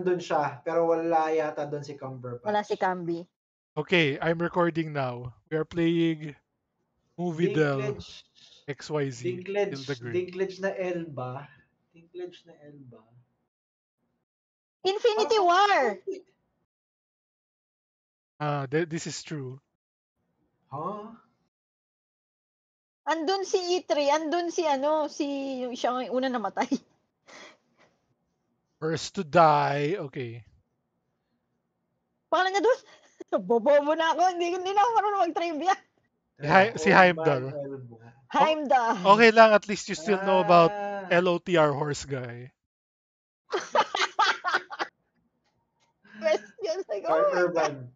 nandun siya, pero wala yata doon si Cumberbatch. Wala si Camby. Okay, I'm recording now. We are playing Movie Del Dinklage. XYZ. Dinklage na Elba. Dinklage na Elba. Infinity War! This is true. Huh? Andun si E3, andun si yung siya yung una namatay. First to die. Okay. Pangalan niya doon? Bobobo na ako, hindi na ako marunong mag-trivia. Si Heimdall. Heimdall. Okay lang, at least you still know about LOTR horse guy. Question like, Carl oh my Urban.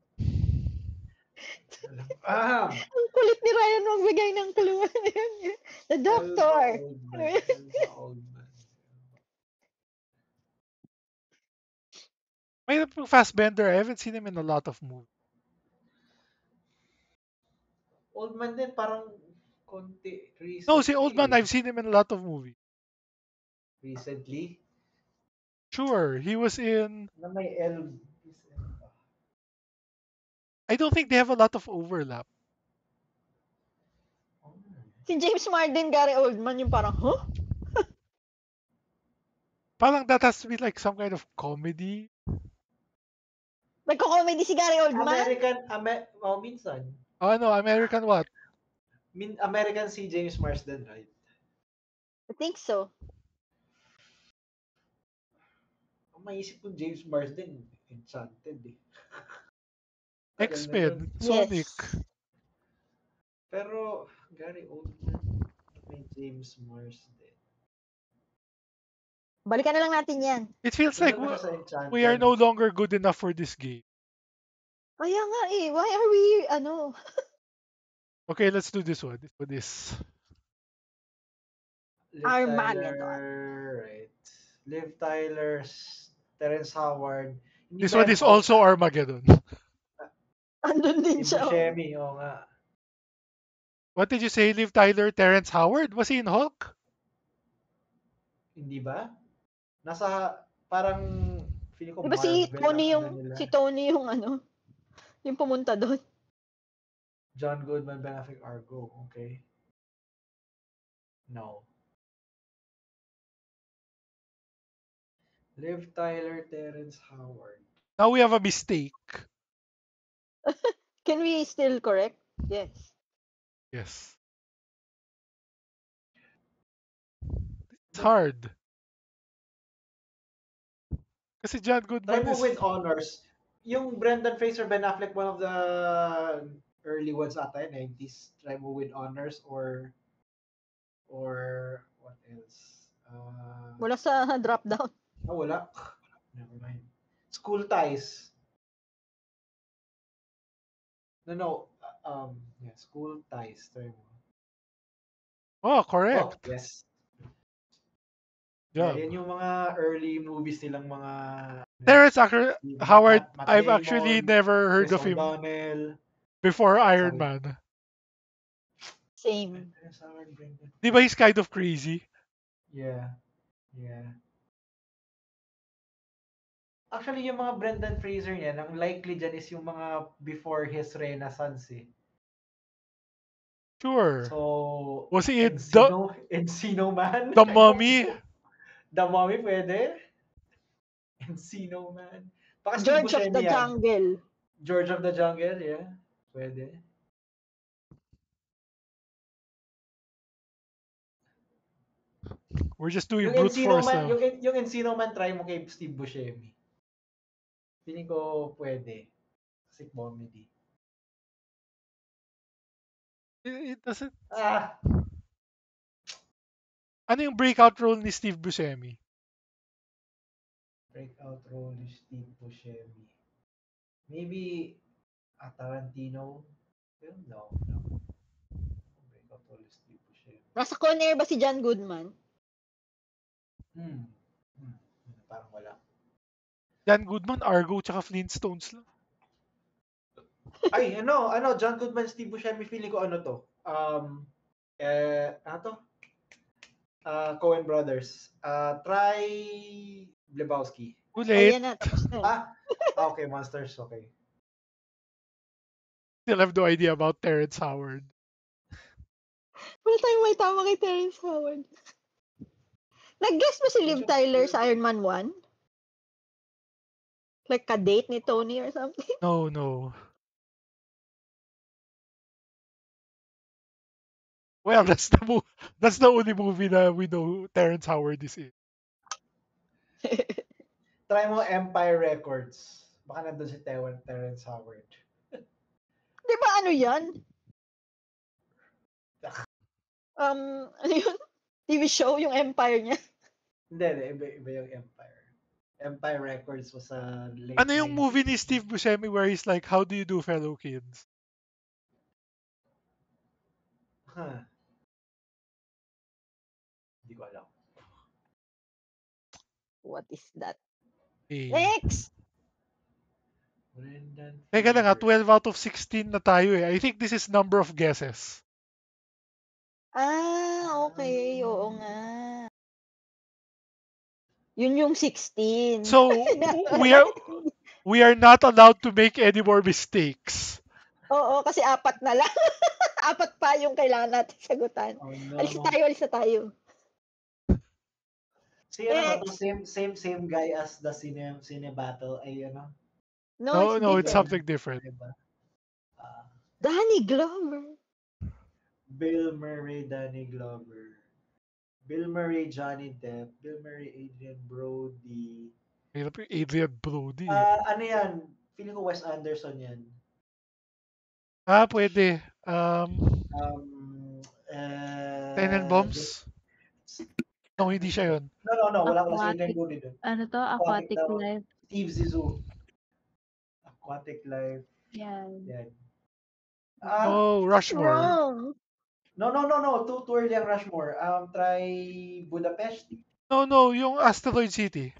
Ang kulit ni Ryan magbigay ng clue. The Doctor. May Fassbender, I haven't seen him in a lot of movies. Old Man din, parang konti. Recently. No, si Old Man, I've seen him in a lot of movies. Recently? Sure, he was in... Na may Elba. I don't think they have a lot of overlap. Si James Marden, Gary Oldman, yung parang, huh? Parang that has to be like some kind of comedy. Nagko-comedy si Gary Oldman? Minsan. Oh, no, American what? American si James Marsden, right? I think so. Ang maisip kong James Marsden, Enchanted eh. X-Men, Sonic. Yes. Pero, Gary Oldman, may James Marsden. Balikan na lang natin yan. It feels like we are no longer good enough for this game. Kaya nga eh. Why are we, Okay, let's do this one. For this. Armageddon. Right. Liv Tyler, Terrence Howard. This one is also Armageddon. Andun din siya. Buscemi, oo nga. What did you say, Liv Tyler, Terrence Howard? Was he in Hulk? Hindi ba? Nasa, parang, feeling ko diba si Tony yung yung pumunta doon. John Goodman, Ben Affleck, Argo. Okay. No. Liv Tyler, Terrence Howard. Now we have a mistake. Can we still correct? Yes. Yes. It's hard. Kasi John Goodman Try mo with honors. Yung Brendan Fraser, Ben Affleck, one of the early ones ata, 90s. Try mo with honors or what else? Wala sa drop down. Wala. Never mind. School Ties. No. Yeah, School Ties. Try mo. Oh, correct. Oh, yes. Yeah, yan yung mga early movies nilang mga... Terrence Howard, I've actually never heard of him before Iron Man. Same. Di ba he's kind of crazy? Yeah. Actually, yung mga Brendan Fraser niya, ang likely dyan is yung mga before his renaissance eh. Sure. So, was he in Encino Man? The Mummy? The Mummy pwede? Encino Man. George of the Jungle. George of the Jungle, yeah. Pwede. We're just doing brute force now. Yung Encino Man, try mo kay Steve Buscemi. Feeling ko pwede. Kasi comedy. It doesn't... Ano yung breakout role ni Steve Buscemi? Breakout role ni Steve Buscemi. Maybe Tarantino? No. Breakout role ni Steve Buscemi. Nasa Con Air ba si John Goodman? Parang wala. John Goodman, Argo, tsaka Flintstones lang. Ay, John Goodman, Steve Buscemi, feeling ko to? Coen Brothers. Try Lebowski. Too late. Ayan na, tapos na. Ah, okay, Monsters, okay. Still have no idea about Terrence Howard. Wala tayong may tama kay Terrence Howard. Nag-guess ba si Liv Tyler sa Iron Man 1? Like ka-date ni Tony or something? No, no. Well, that's the only movie that we know Terrence Howard is in. Try mo Empire Records. Baka nandun si Terrence Howard. Di ba ano yan? Ano yun? TV show, yung Empire niya. Hindi, iba yung Empire. Empire Records was a late Ano yung 90s. movie ni Steve Buscemi where he's like, how do you do, fellow kids? Huh. Hindi ko alam. What is that? Eh. Next! Brendan Teka na nga, Fraser. 12 out of 16 na tayo eh. I think this is number of guesses. Okay. Oo nga. Yun yung 16. So, we are not allowed to make any more mistakes. Oo, kasi 4 na lang. 4 pa yung kailangan natin sagutan. Oh, no. Alis na tayo. Si ano ba to? Same guy as the cine battle ay ano? No, it's different. something different. Diba? Danny Glover. Bill Murray, Danny Glover. Bill Murray, Johnny Depp. Bill Murray, Adrian Brody. Hirap yung Adrian Brody. Ano yan? Feeling ko Wes Anderson yan. Pwede. Tenenbaums? No, hindi siya yun. No. Wala si Adrian Brody dun. Ano to? Aquatic Life. Steve Zissou. Aquatic Life. Yan. Yan. Rushmore. Wrong. No. Too early ang Rushmore. Try Budapest. No, yung Asteroid City.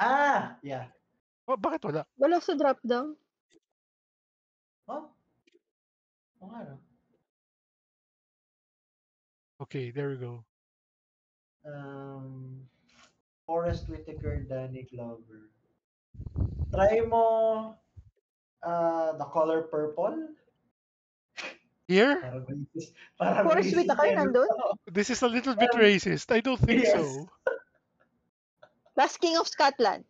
Yeah. Bakit wala? Wala sa drop down. Oh? Oo nga, no? Okay, there we go. Forrest Whitaker, Danny Glover. Try mo The Color Purple. Here? Parang Forrest racist Whitaker yan. nandun? This is a little bit racist. I don't think Yes. so. Last King of Scotland.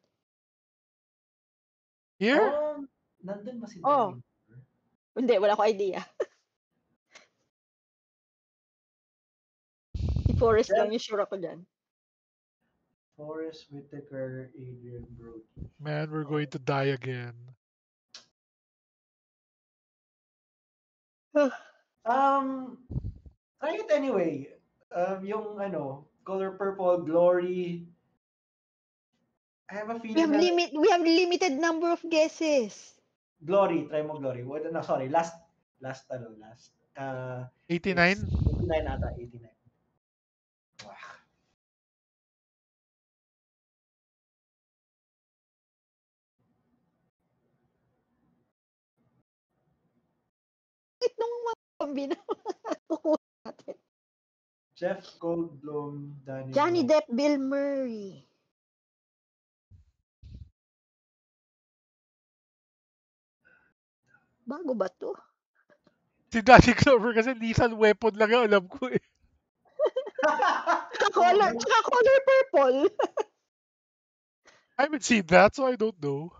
Here? Nandun ba si Oh. Danny? Hindi, wala ko idea. Si Forrest lang yung sure ako dyan. Forrest Whitaker, Adrian Brody. Man, we're going to die again. Try it anyway. Yung Color Purple, Glory. I have a feeling We have limited number of guesses. Glory, try mo Glory. No, sorry, last. 89? 89 ata, 89. Wow. Nung mga kombina natin. Jeff Goldblum, Johnny Depp, Bill Murray. Bago ba to? Si Danny Glover kasi lethal weapon lang ang alam ko eh. Color purple. I haven't seen that, so I don't know.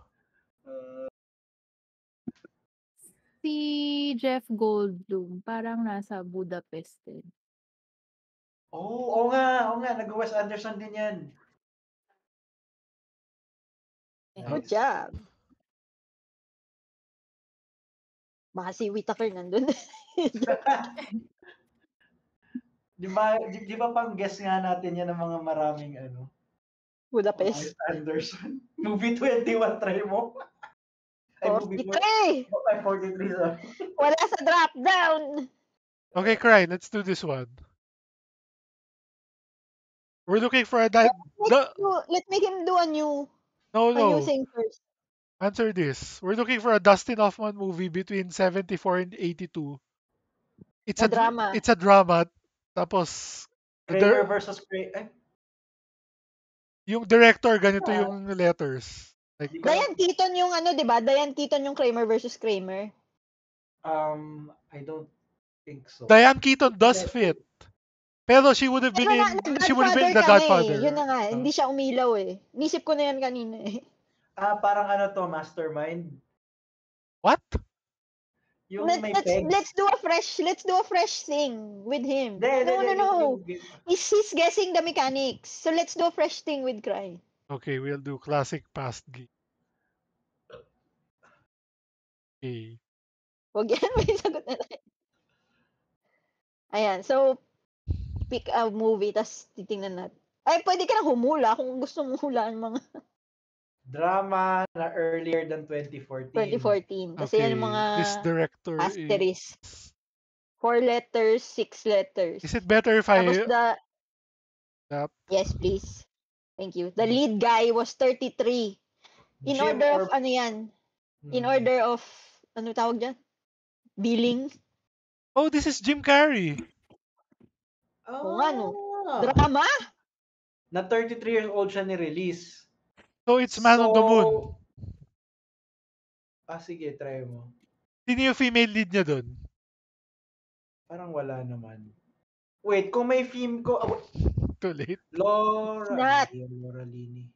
Si Jeff Goldblum, parang nasa Budapest din. Oo nga. Nag-Wes Anderson din yan. Good job. Baka si Whitaker nandun. Di ba pang guess nga natin yan ng mga maraming Budapest. Wes Anderson. Movie 21, try mo. Ay, movie 43! 43, sorry. Wala sa drop down! Okay, Cry, let's do this one. We're looking for a Let's make him do a new thing first. Answer this. We're looking for a Dustin Hoffman movie between 74 and 82. It's a drama. It's a drama. Tapos Kramer versus Kramer. Yung director, ganito yung letters. Like, Di ko Diane Keaton yung ano, di ba? Diane Keaton yung Kramer versus Kramer. I don't think so. Diane Keaton does fit. Pero she would have been Pero in The ka Godfather. Yun na nga, hindi siya umilaw eh. Nisip ko na yan kanina eh. Parang ano to, Mastermind. What? Yung may pegs. Let's do a fresh thing with him. No. Yung- He's guessing the mechanics. So let's do a fresh thing with Cry. Okay, we'll do classic past game. Okay. Huwag yan, may sagot na tayo. Ayan, so pick a movie, tas titingnan natin. Ay, pwede ka na humula kung gusto mo hulaan mga Drama na earlier than 2014. 2014. Kasi Okay, yan yung mga this director asterisk. 4 letters, 6 letters. Is it better if Tapos That? Yes, please. Thank you. The lead guy was 33. In Jim order or- of, ano yan? In order of, ano tawag dyan? Billing? Oh, this is Jim Carrey. Oo nga, no? Drama? Na 33 years old siya ni-release. So it's Man on the Moon. Sige, try mo. Sino yung female lead niya dun? Parang wala naman. Wait, kung may Too late. Laura Not. Lini.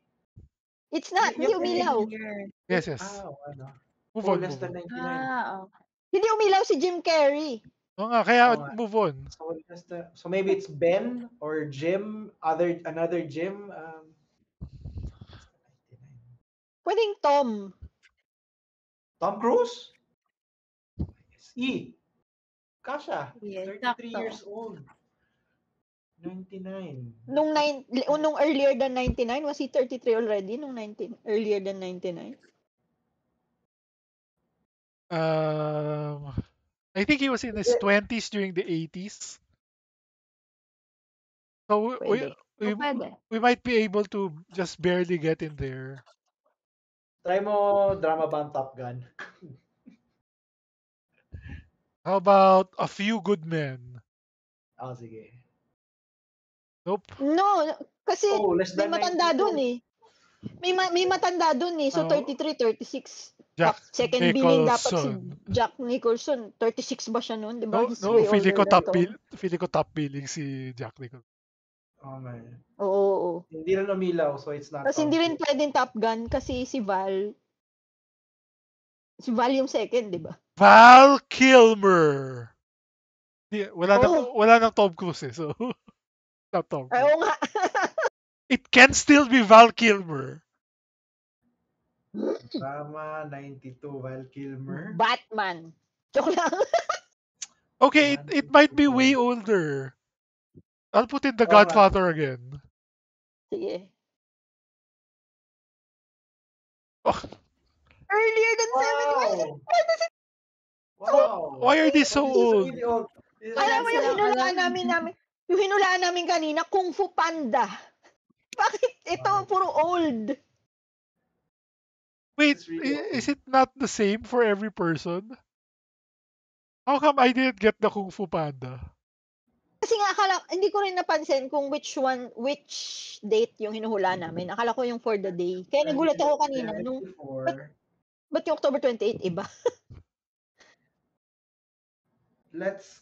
It's not. Hindi umilaw. Yes. Ano? Move on. Less than 99. Okay. Hindi umilaw si Jim Carrey. Oo nga, kaya Oo nga. move on. So maybe it's Ben or Jim, another Jim. Pwedeng Tom. Tom Cruise? Kasha. Yes, 33 sakto. years old. 99. Nung earlier than 99, was he 33 already? Nung 19, earlier than 99? I think he was in his 20s during the 80s. So Pwede. Pwede. we might be able to just barely get in there. Try mo drama ba ang Top Gun? How about A Few Good Men? Sige. Nope. No, kasi Less may than matanda 92. dun eh. May matanda dun eh. So, Oh. 33, 36. Jack Second billing dapat si Nicholson. Jack Nicholson. 36 ba siya noon? Diba? He's No, way feeling older ko than Tom. feeling ko top billing si Jack Nicholson. Okay. Oo. Hindi rin umilaw, so it's not. Tapos hindi rin pwedeng Top Gun kasi si Val yung second, di ba? Val Kilmer. Wala nang Tom Cruise eh, so not Tom Cruise. Oo nga. It can still be Val Kilmer. Drama 92, Val Kilmer. Batman. Joke lang. Okay, it might be way older. I'll put in The Godfather again. Sige. Oh, Earlier than 7 Wow. why are these so This is old? really old. Alam mo yung Sila- hinulaan namin kanina, Kung Fu Panda. Bakit ito puro old? Wait, This is really old. is it not the same for every person? How come I didn't get the Kung Fu Panda? Kasi nga hindi ko rin napansin kung which date yung hinuhula namin. Akala ko yung for the day. Kaya nagulat ako kanina nung 94. ba't yung October 28 iba? Let's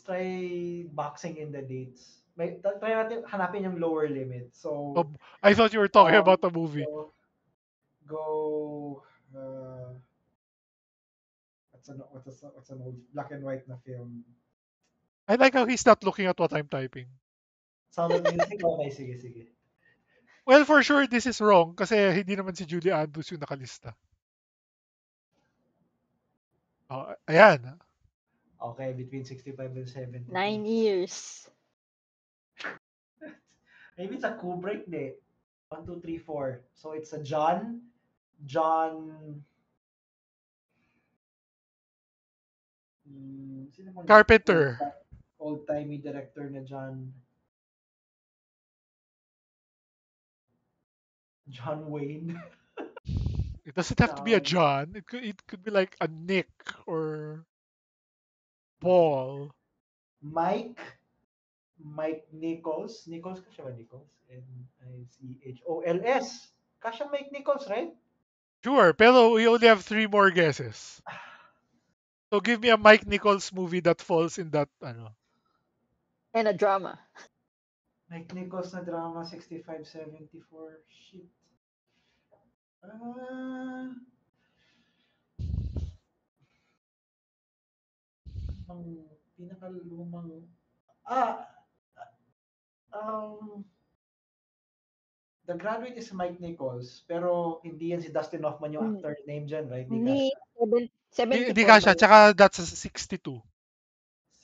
try boxing in the dates. Try natin hanapin yung lower limit. So Oh, I thought you were talking about a movie. go what's an old black and white na film? I like how he's not looking at what I'm typing. Sound of Music? Okay, sige. Well, for sure, this is wrong kasi hindi naman si Julie Andrews yung nakalista. Oh, ayan. Okay, between 65 and 70. 9 years. Maybe it's a Kubrick, de. 1, 2, 3, 4. So it's a John. Sino bang Carpenter. Old-timey director na John Wayne. It doesn't have to be a John. It could be like a Nick or Paul. Mike Mike Nichols. Nichols ka siya ba? Nichols? Nichols. Kasha Mike Nichols, right? Sure, pero we only have 3 more guesses. So give me a Mike Nichols movie that falls in that, ano. And a drama. Mike Nichols na drama, 65-74. Shit. Ang pinakalumang... The Graduate is Mike Nichols, pero hindi yan si Dustin Hoffman yung actor name dyan, right? Hindi, Hindi 74 kasha, ba yun? tsaka that's a 62.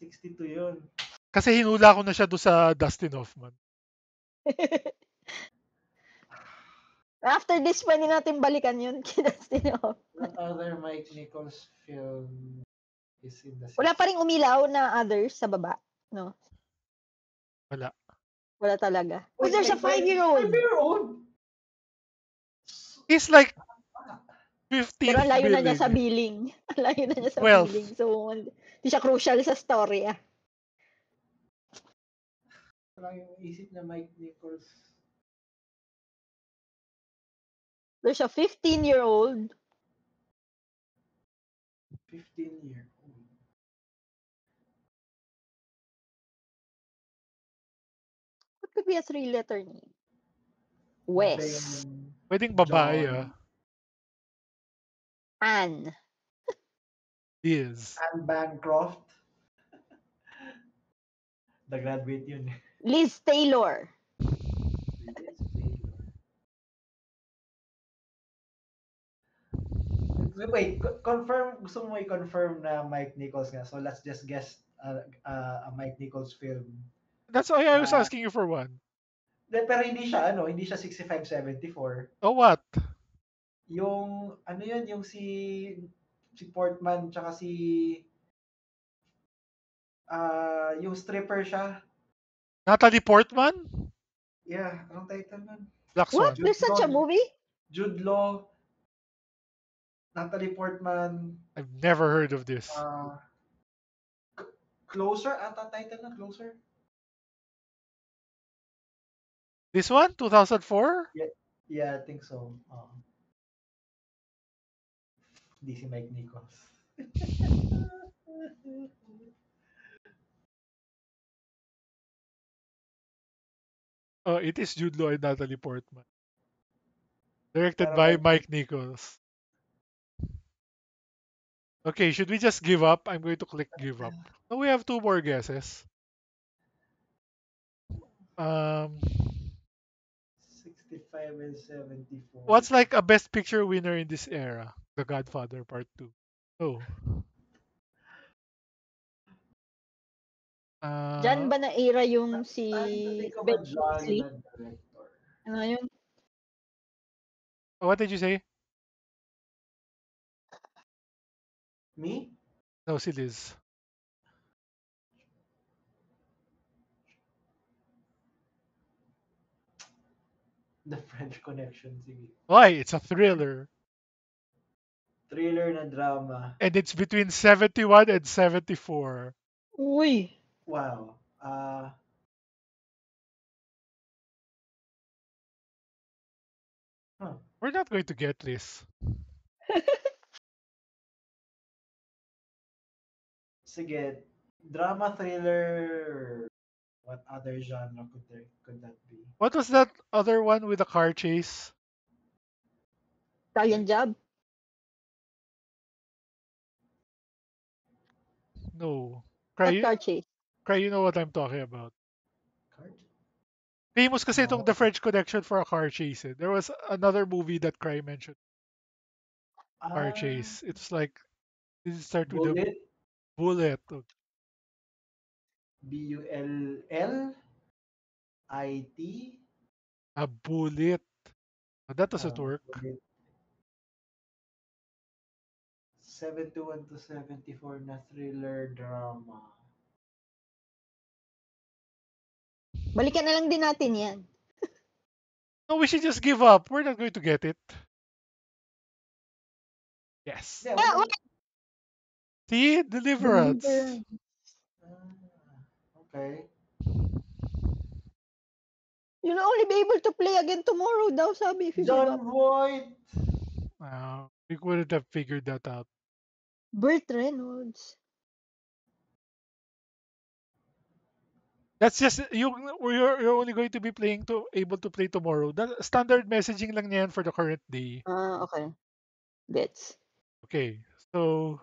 62 yun. Kasi hinula ko na siya doon sa Dustin Hoffman. After this, pwede natin balikan yun. What other Mike Nichols film is in the... Wala pa rin umilaw na others sa baba, no? Wala. Wala talaga. Wait, There's a 5-year-old. 5-year-old? He's like 15th Pero ang layo na niya sa billing. billing. Ang layo na niya sa 12. billing. So, hindi siya crucial sa story, ah. Wala yung isip na Mike Nichols. There's a 15-year-old. 15-year-old. What could be a 3-letter name? Wes. Pwedeng babae, John. Anne. Liz. Anne Bancroft. The Graduate yun. Liz Taylor. Wait, confirm, gusto mo i-confirm na Mike Nichols nga. So let's just guess a Mike Nichols film. That's why I was asking you for one. Pero hindi siya 65-74. Oh, what? Yung, ano yun, yung si Portman, tsaka yung stripper siya. Natalie Portman? Yeah, anong title nun? Black Swan. What? There's such a movie? Jude Law, Natalie Portman. I've never heard of this. Closer? Ata title na, Closer? This one? 2004? Yeah, I think so. Di si Mike Nichols. Oh, it is Jude Law and Natalie Portman. Directed by Mike Nichols. Okay, should we just give up? I'm going to click give up. No, we have 2 more guesses. 65 and 74. What's like a Best Picture winner in this era? The Godfather Part 2. Oh. Diyan ba na era yung si Ben Kingsley? Ano yun? What did you say? Me? No, si Liz. The French Connection, sige. Why? It's a thriller. Thriller na drama. And it's between 71 and 74. Uy. Wow. We're not going to get this. Sige. Drama, thriller. What other genre could that be? What was that other one with the car chase? Italian Job? No. Car chase. Cry, you know what I'm talking about. Car? Famous kasi itong No. The French Connection for a car chase. Eh. There was another movie that Cry mentioned. Car chase. It's like, did it start with Bullet? a bullet? Bullit? A bullet. Oh, that doesn't work. 71 to 74 na thriller drama. Balikan na lang din natin yan. No, we should just give up. We're not going to get it. Yes. Yeah, See? Deliverance. okay. You'll only be able to play again tomorrow daw, sabi if you give John up. Voight. We couldn't have figured that out. Burt Reynolds. That's just you're only going to be able to play tomorrow. That standard messaging lang yan for the current day. Okay. Gets. Okay, so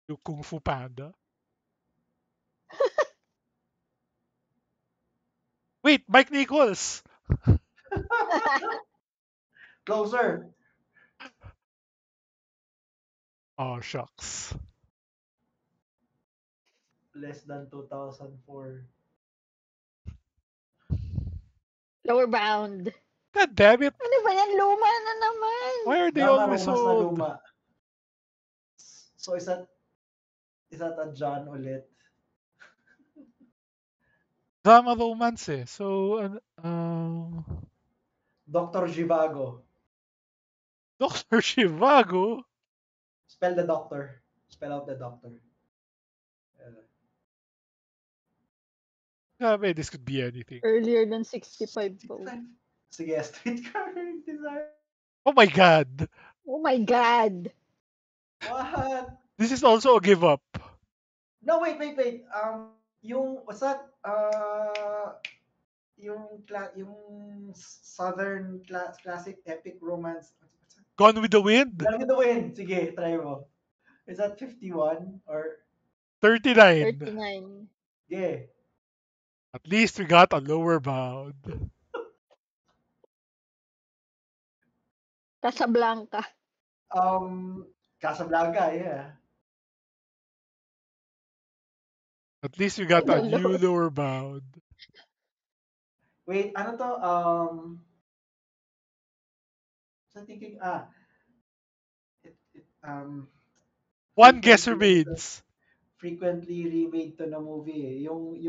yung Kung Fu Panda. Wait, Mike Nichols. Closer. Oh shucks. Less than 2004. Lower bound. God damn it! Ano ba yan? Luma na naman. Why are they Drama always romance so na old? luma. So is that a John ulit? Drama romance eh. So Dr. Zhivago. Dr. Zhivago. Spell the doctor. Spell out the doctor. Grabe, this could be anything. Earlier than 65 po. Sige, streetcar design. Oh my god. Oh my God. What? This is also a give up. No, wait. Yung, what's that? Yung Southern classic epic romance. What's that? Gone with the Wind. Gone with the Wind. Sige, try mo. Is that 51 or 39. 39. yeah? At least we got a lower bound. Casablanca. Casablanca, yeah. At least we got a Oh, new Lord. lower bound. Wait, ano to? So thinking, One guess frequently- remains. frequently remade to na movie eh. Yung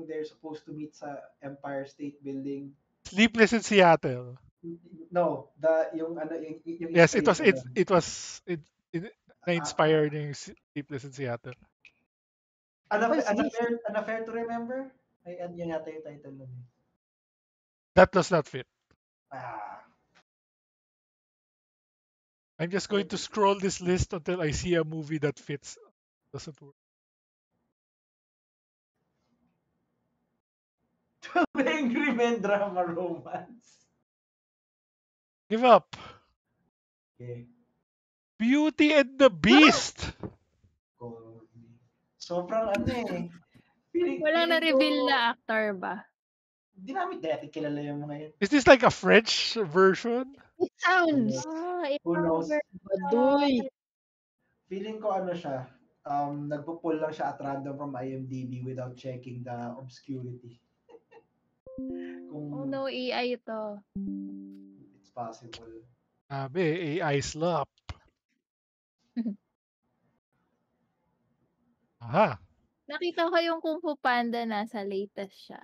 they're supposed to meet sa Empire State Building. Sleepless in Seattle. No, yung Yes, it was inspiration it na-inspired yung Sleepless in Seattle. nun. What's this? An Affair to Remember? Ay, yan yata yung title nun eh. That does not fit. Ah, I'm just going to scroll this list until I see a movie that fits. Doesn't work. Angry Men drama romance. Give up. Okay. Beauty and the Beast. Sobrang ano eh. Walang na-reveal na actor ba? Hindi namin dati kilala yung mga yun. Is this like a French version? It sounds. Who knows? Baduy. Feeling ko ano siya, nagpo-pull lang siya at random from IMDb without checking the obscurity. Oh Kung no, AI ito. it's possible. Sabi, AI slap. Aha. Nakita ko yung Kung Fu Panda nasa latest siya.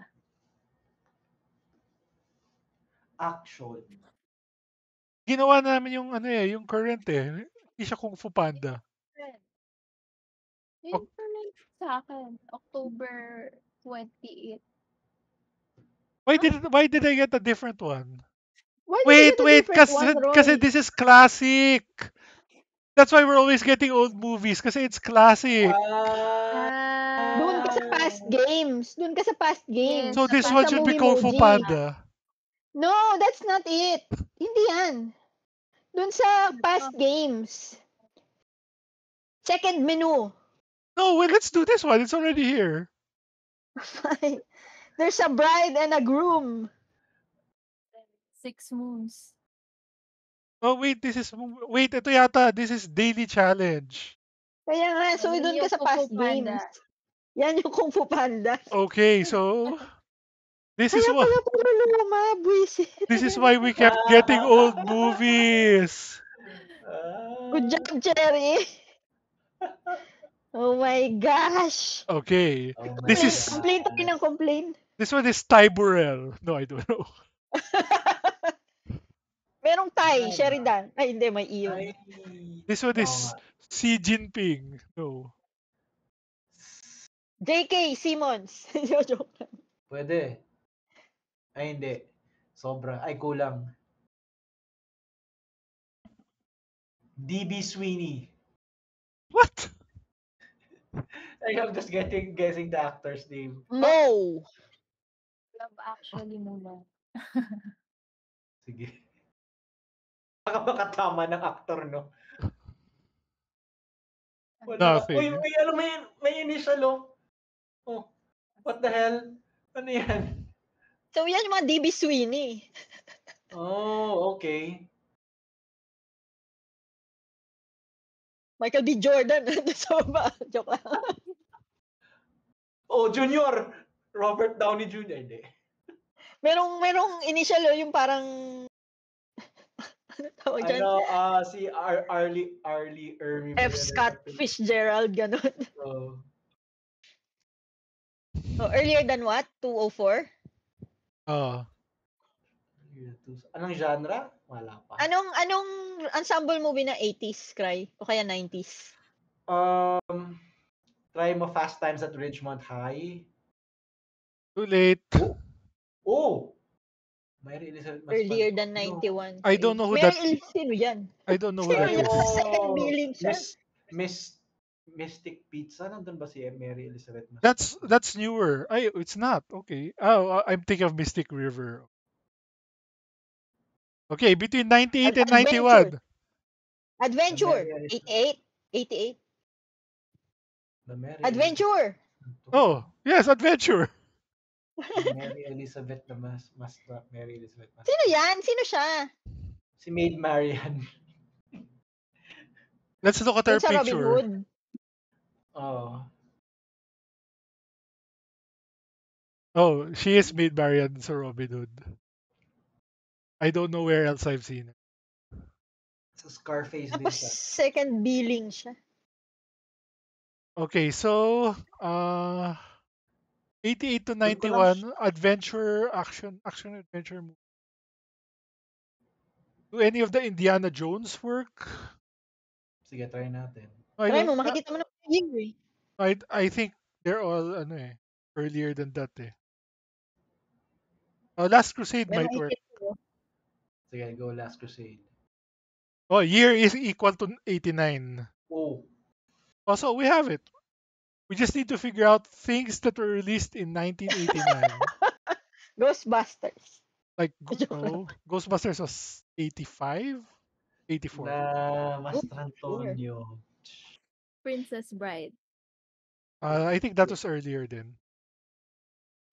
Action. Ginawa namin yung ano eh, yung current eh. Hindi siya Kung Fu Panda. Yun yung sa akin. October 28. Why did I get a different one? Why did you Wait, get a wait, different one, kasi Roy? this is classic. That's why we're always getting old movies kasi it's classic. Doon ka sa past games. Doon ka sa past games. So this Sa one should be Movie Kung Fu Moji. Panda. No, that's not it. Hindi yan. Doon sa past games. Second menu. No, wait, let's do this one. It's already here. Fine. There's a bride and a groom. 6 Moons. Oh, wait, ito yata. This is Daily Challenge. Kaya nga, so Ano doon ka yung sa Kung past Fu Panda? games. Yan yung Kung Fu Panda. Okay, so this is Kaya what pala puro luma, buwisit. this is why we kept getting old movies. Good job, Cherry. Oh my gosh. Okay. Oh my This God. is Complain tayo ng complain. this one is Ty Burrell. No, I don't know. Merong Thai, Sheridan. Ay, hindi, may iyo. Ay, This one is oo nga. Xi Jinping. No. JK Simmons. Joke lang. Pwede. Ay, hindi. Sobra. Ay, kulang. DB Sweeney. What? I'm just guessing the actor's name. Mo. Love Actually muna. Sige. Baka makatama ng actor, no? Wala. Uy, Nothing. ano, may initial, oh. Oh, what the hell? Ano yan? So, yan yung mga DB Sweeney. Oh, okay. Michael B. Jordan. Sa baba. Joke lang. Oh, Junior! Robert Downey Jr. Hindi. Merong initial yung parang ano tawag dyan? Si Arlie Ermy. F. Scott Fitzgerald, ganun. Oh. So, earlier than what? 204? Oh. Anong genre? Wala pa. Anong ensemble movie na 80s, Cry? O kaya 90s? Try mo Fast Times at Ridgemont High. Too late. Oh! Mary Elizabeth Mas Earlier Panto. than 91. I don't know who Mary that. Elizabeth, sino yan? I don't know who Sino that yan? is. Second billing siya. Mystic Pizza. Nandun ba si Mary Elizabeth Mas That's newer. It's not. Okay. Oh, I'm thinking of Mystic River. Okay, between 98 and 91. Adventure. Mary 88. 88. The Mary Adventure. Oh, yes, Adventure. Mary Elizabeth na Mary Elizabeth Mas. Sino yan? Sino siya? Si Maid Marian. Let's look at her Yung sa Robin picture. Hood. Oh. Oh, she is Maid Marian sa Robin Hood. I don't know where else I've seen it. Sa Scarface din Tapos siya. second billing siya. Okay, so 88 to 91, adventure, action adventure movie. Do any of the Indiana Jones work? Sige, try natin. Try mo, makikita mo na yung year eh. I think they're all earlier than that eh. Last Crusade May might work. makikita mo. Sige, go Last Crusade. Oh, year is equal to 89. Oh. Also, we have it. We just need to figure out things that were released in 1989. Ghostbusters. Like, Ghostbusters was 85? 84. Na Master Antonio. Princess Bride. I think that was earlier then.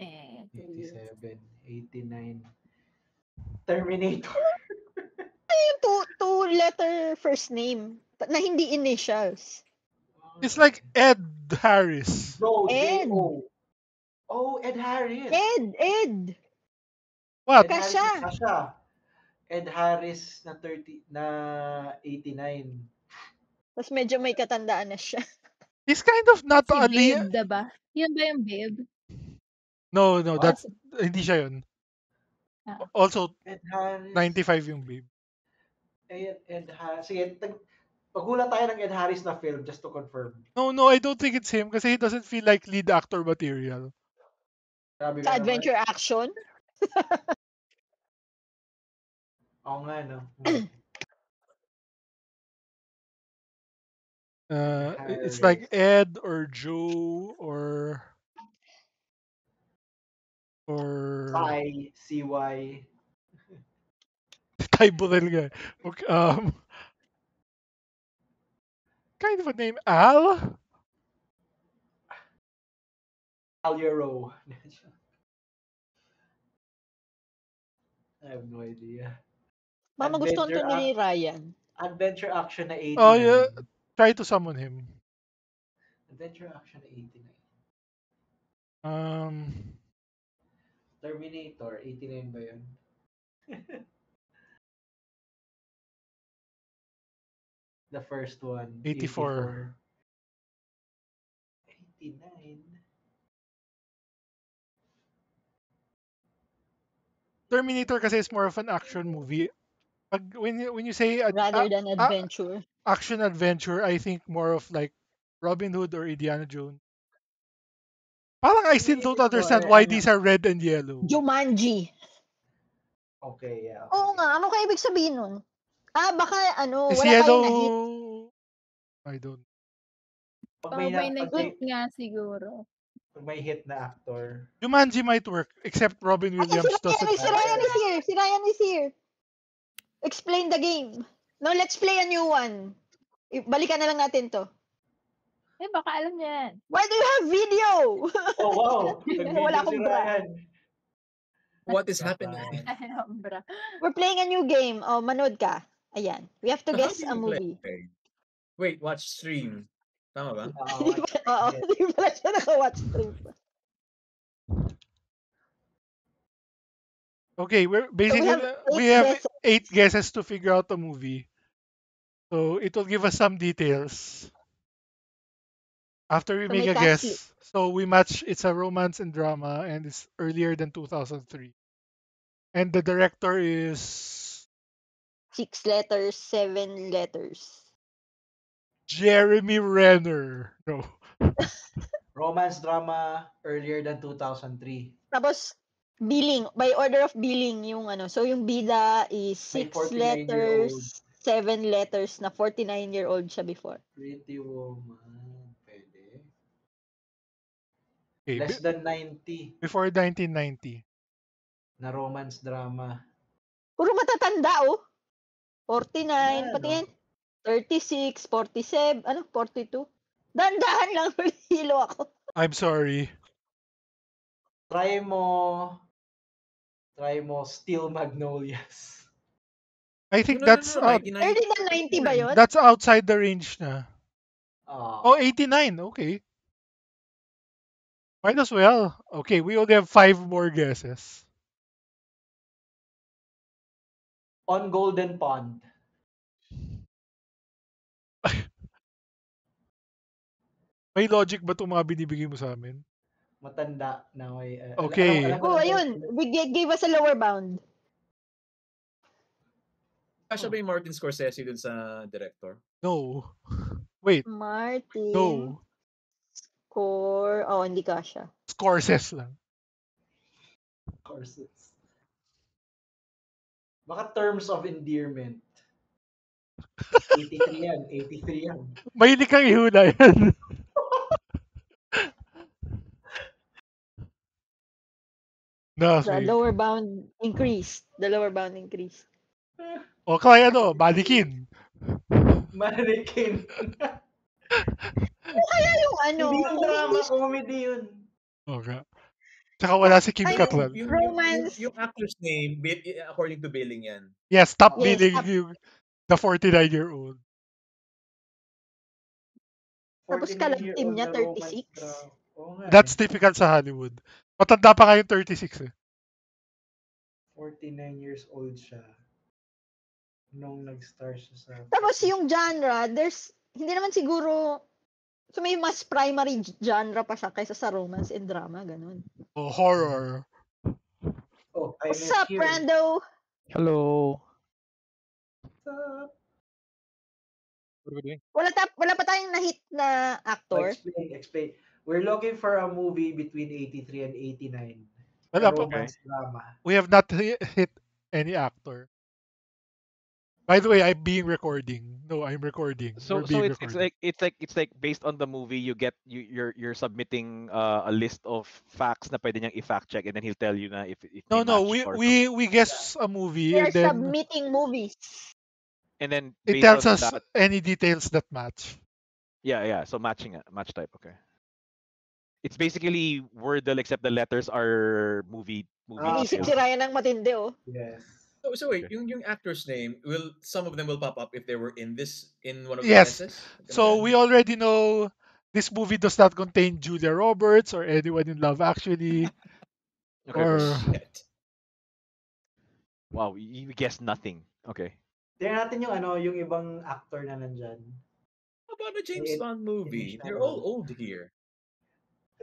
87, 89. Terminator. Yung two-letter first name na hindi initials. It's like Ed Harris. Bro, Ed. Oh, Ed Harris. Ed. What? Kasha. Ed Harris na 89. Tapos medyo may katandaan na siya. He's kind of not Si a Babe, diba? Yun ba yung Babe? No, that's hindi siya yun. Ah. Also, Ed Harris. 95 yung Babe. Ed Harris. Sige, paghulat tayo ng Ed Harris na film just to confirm. No, I don't think it's him kasi he doesn't feel like lead actor material. Grabe Sa ka adventure action. Oo nga, no? It's like Ed or Joe or CY. Ty Burrell nga. Okay, kind of a name, Al? Al Euro. I have no idea. Mama gusto to ni Ryan. Adventure action na 89. Oh, yeah. Try to summon him. Adventure action na 89. Terminator, 89 ba yun? The first one. 84. 89. Terminator kasi is more of an action movie. When you say Rather than adventure. Action adventure, I think more of like Robin Hood or Indiana Jones. Parang I still don't understand why these are red and yellow. Jumanji. Okay, yeah. Oo Okay. nga, ano kaya ibig sabihin nun? Baka Is wala yellow... kayong na-hit. I don't... Pag May pag nag-hit nga siguro. pag may hit na actor. Jumanji might work, except Robin Si Williams doesn't Ryan have. is here. Si Ryan is here. Explain the game. No, let's play a new one. Balikan na lang natin to. Baka alam niya yan. Why do you have video? Oh, wow! Wala Nag-video si akong bra. Ryan. What is happening? Bra. We're playing a new game. Oh, manood ka. Ayan. We have to How guess do a you play? movie. Okay. Wait, watch stream. Tama ba? Oo, hindi pala siya naka-watch stream. Okay, we're basically we eight have guesses. 8 guesses to figure out the movie. So it will give us some details after we So make may a cast guess. So we match. It's a romance and drama, and it's earlier than 2003. And the director is 6 letters, 7 letters. Jeremy Renner. No. Romance drama earlier than 2003. Tapos, billing. By order of billing yung ano. So, yung bida is May 6 49-year-old. letters, 7 letters na 49-year-old siya before. Pretty Woman. Pwede. Okay, Less than 90 before 1990. na romance drama. Puro matatanda, oh. 49, Ano? patingin. 36, 47, 42. Dahan-dahan lang, hilo ako. I'm sorry. Try mo Steel Magnolias. I think No, that's 99. Early na 90 ba yun? that's outside the range na. Oh, 89. Okay. Might as well. Okay, we only have 5 more guesses. On Golden Pond. May logic ba itong mga binibigay mo sa amin? Matanda na may... Okay. alam ko Oh, na- ayun. Gave us a lower bound. Siya ba yung Martin Scorsese dun sa director? No. Wait. Martin. No. Score. Oh, hindi ka siya. Scorsese lang. Courses. Baka Terms of Endearment. 83 yan. 83 yan. Mahilig kang ihula yan. No, The sige. lower bound increased. The lower bound increased. O kaya Mannequin. Mannequin. Kaya yung ano, Hindi yung drama, English comedy yun. Okay. Tsaka wala si Kim Ay, Cattrall. romance. Yung actor's name, according to billing yan. Yes, stop Yes, billing stop. the 49-year-old. Tapos 49-year-old kalagtim niya, na romance 36. drama. Oo nga That's eh. typical sa Hollywood. Matanda pa kayong 36 eh. 49 years old siya. Nung nag-star siya sa... Tapos yung genre, hindi naman siguro, so may mas primary genre pa siya kaysa sa romance and drama, ganun. O horror. Oh, I What's Met up, You. Brando? Hello. What's up? What are we doing? Wala pa tayong na-hit na Oh, actor. explain. We're looking for a movie between 83 and 89. Wala A pa. romance drama. We have not hit any actor. By the way, I'm being recording. No, I'm recording. So We're being it's recorded. like based on the movie you get you're submitting a list of facts na pwede niyang i-fact check and then he'll tell you na if No, they no, match or we guess a movie We are and then submitting movies. and then it based tells on us that, any details that match. yeah, so match type, okay. It's basically Wordle except the letters are movie Inisip details. si Ryan ng matindi, oh. Yes. So wait, Okay. yung actor's name, some of them will pop up if they were in one of the Yes. guesses? So we already know this movie does not contain Julia Roberts or anyone in Love Actually. Okay. Or Shit. Wow, you guessed nothing. Okay. Tingnan natin yung ibang actor na nandyan. How about a James Bond movie? English They're all old here.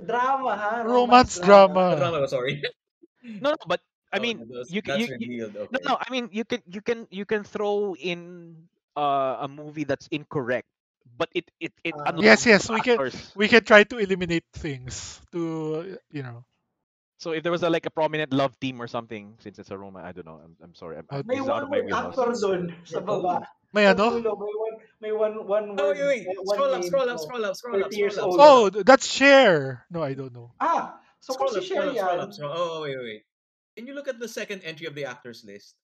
Drama, ha? romance drama. Drama, sorry. No, but I mean that's you revealed. Okay. no, I mean you can throw in a movie that's incorrect, but it Yes, unlocks we can actors. we can try to eliminate things to So if there was like a prominent love team or something, since it's a Roma, I don't know. I'm sorry. May This is out one of my more wheelhouse. actor doon sa baba. May Sa ano? dulo, may one Oh, word. wait. one Scroll up, name, scroll up, so scroll up, scroll up, 30 years scroll up. old. Oh, that's Cher. No, I don't know. So kung si Cher yan, Oh, wait. Can you look at the second entry of the actors list?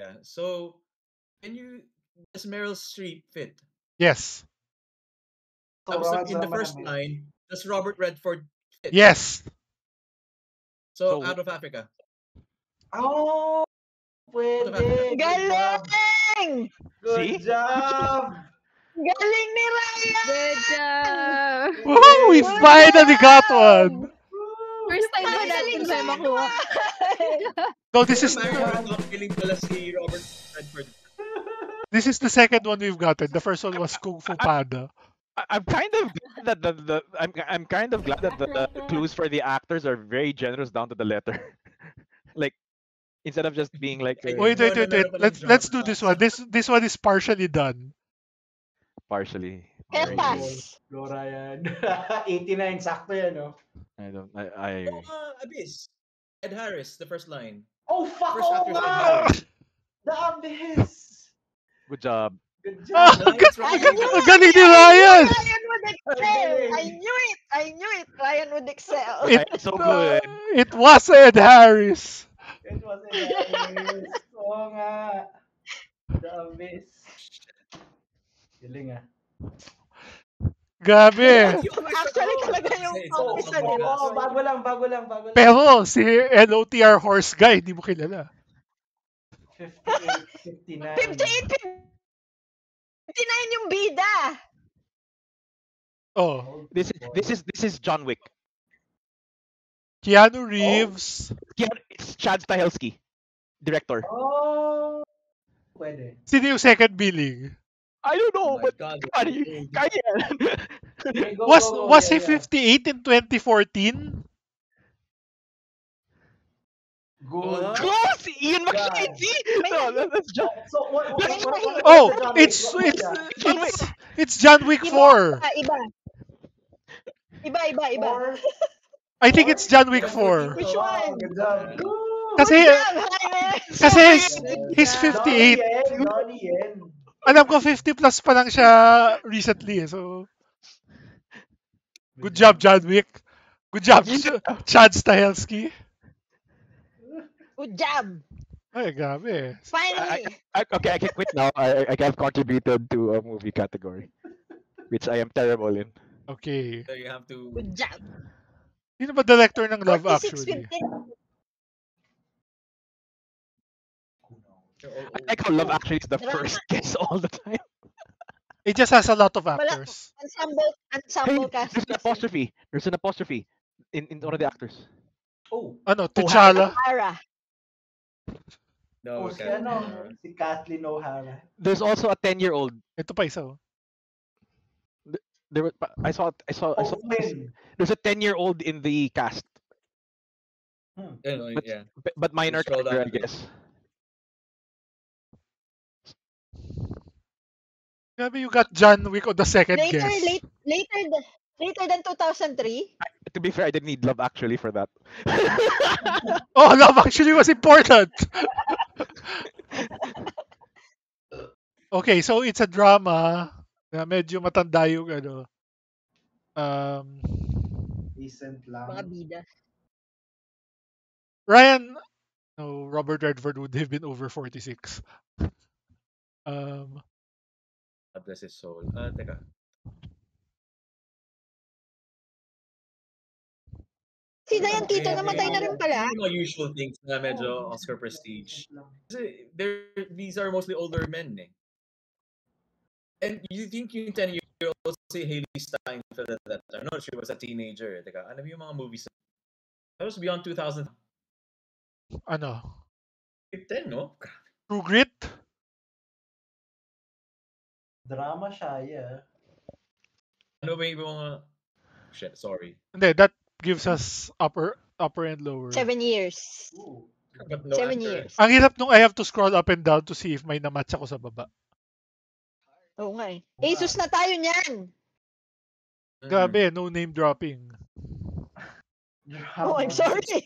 Yeah. So, does Meryl Streep fit? Yes. so Tapos Ronald in the Drama first naman. line, does Robert Redford fit? Yes. So, So- Out of Africa. Oh, pwede. Good job. Galing! Good See? job. Galing ni Ryan! Good job! Woohoo! We Good finally got job! one. First time ba Finally, natin siya Ryan! makuha? No, this is Mario not feeling pala si Robert Redford. the second one we've gotten. The first one was Kung Fu Panda. I'm kind of glad that I'm kind of glad that the clues for the actors are very generous down to the letter. Like instead of just being like Wait. No, meron pa ng Let's do drama. this one. This one is partially done. partially. Kaya Very- pass. Go Ryan. 89, sakto yan, no? I Abyss. Ed Harris, the first line. Oh, fuck, First oh, actor's Ed wow! Harris. The Abyss! good job. Good Ah, job. Nice, I Ryan. knew Ang galing ni it! Ryan! Ryan would excel! I knew it! I knew it! Ryan would excel. It- It's so good. It was Ed Harris. It was a Abyss. Oo nga. The Abyss. Galing, ah. Grabe. Actually, talaga yung Oo, umpisa nila. bago lang. Pero si LOTR Horse Guy, hindi mo kilala. 58, 59. 59 yung bida! Oh, This is John Wick. Keanu Reeves. It's Chad Stahelski, director. Oh, pwede. Sino yung second billing? I don't know, Oh my but God, kaya yan. Okay, go, Was go, go. was Yeah, he 58 in 2014? Good. Close! Ian McShane, see? No, that's John. So, what Oh, the John it's Wick? What was that? it's John Wick 4. Iba. Four? I think it's John Wick 4. Which Wow, one? good job. Woo! Kasi Good job, Jaime! kasi he's Donnie 58. Yen, Donnie Yen. Alam ko 50 plus pa lang siya recently. So good job, John Wick. Good job, Chad Stahelski. Good job! Ay, grabe. Finally! Okay, I can quit now. I have contributed to a movie category, which I am terrible in. Okay. So you have to. Good job! Sino ba director ng Love Actually? 46-15. I like how Love Actually is the first guess all the time. It just has a lot of actors. Ensemble Hey, cast. there's an apostrophe. There's an apostrophe in one of the actors. Oh, Ano, T'Challa? O'Hara. No, si okay. ano, si Kathleen O'Hara. There's also a 10-year-old. Ito pa isa. Oh. There were, I saw. Flynn. There's a 10-year-old in the cast, But- Yeah. but minor Scroll down character, I a bit. guess. Grabe, you got John Wick on the second Later guess. than 2003. To be fair, I didn't need Love Actually for that. Oh, Love Actually was important. Okay, so it's a drama na medyo matanda yung ano. Decent Mga lang. bida. Ryan, no, Robert Redford would have been over 46. God bless his soul. Teka. Si Diane Keaton namatay na rin pala. Yung mga usual things na medyo Oscar prestige. Kasi these are mostly older men eh. And you think yung 10-year-old si Hailey Steinfeld at that time? No, she was a teenager. Teka, ano yung mga movies? That was beyond 2010, Ano? no? True Grit? Drama siya, yeah. Ano ba yung mga... Shit, sorry. Hindi, that gives us upper and lower. 7 years. Ooh. But no 7 answer. years. Ang hirap nung I have to scroll up and down to see if may namatch ako sa baba. Oo nga eh. Asus na tayo niyan. Grabe, no name dropping. Oh, I'm Drama. sorry.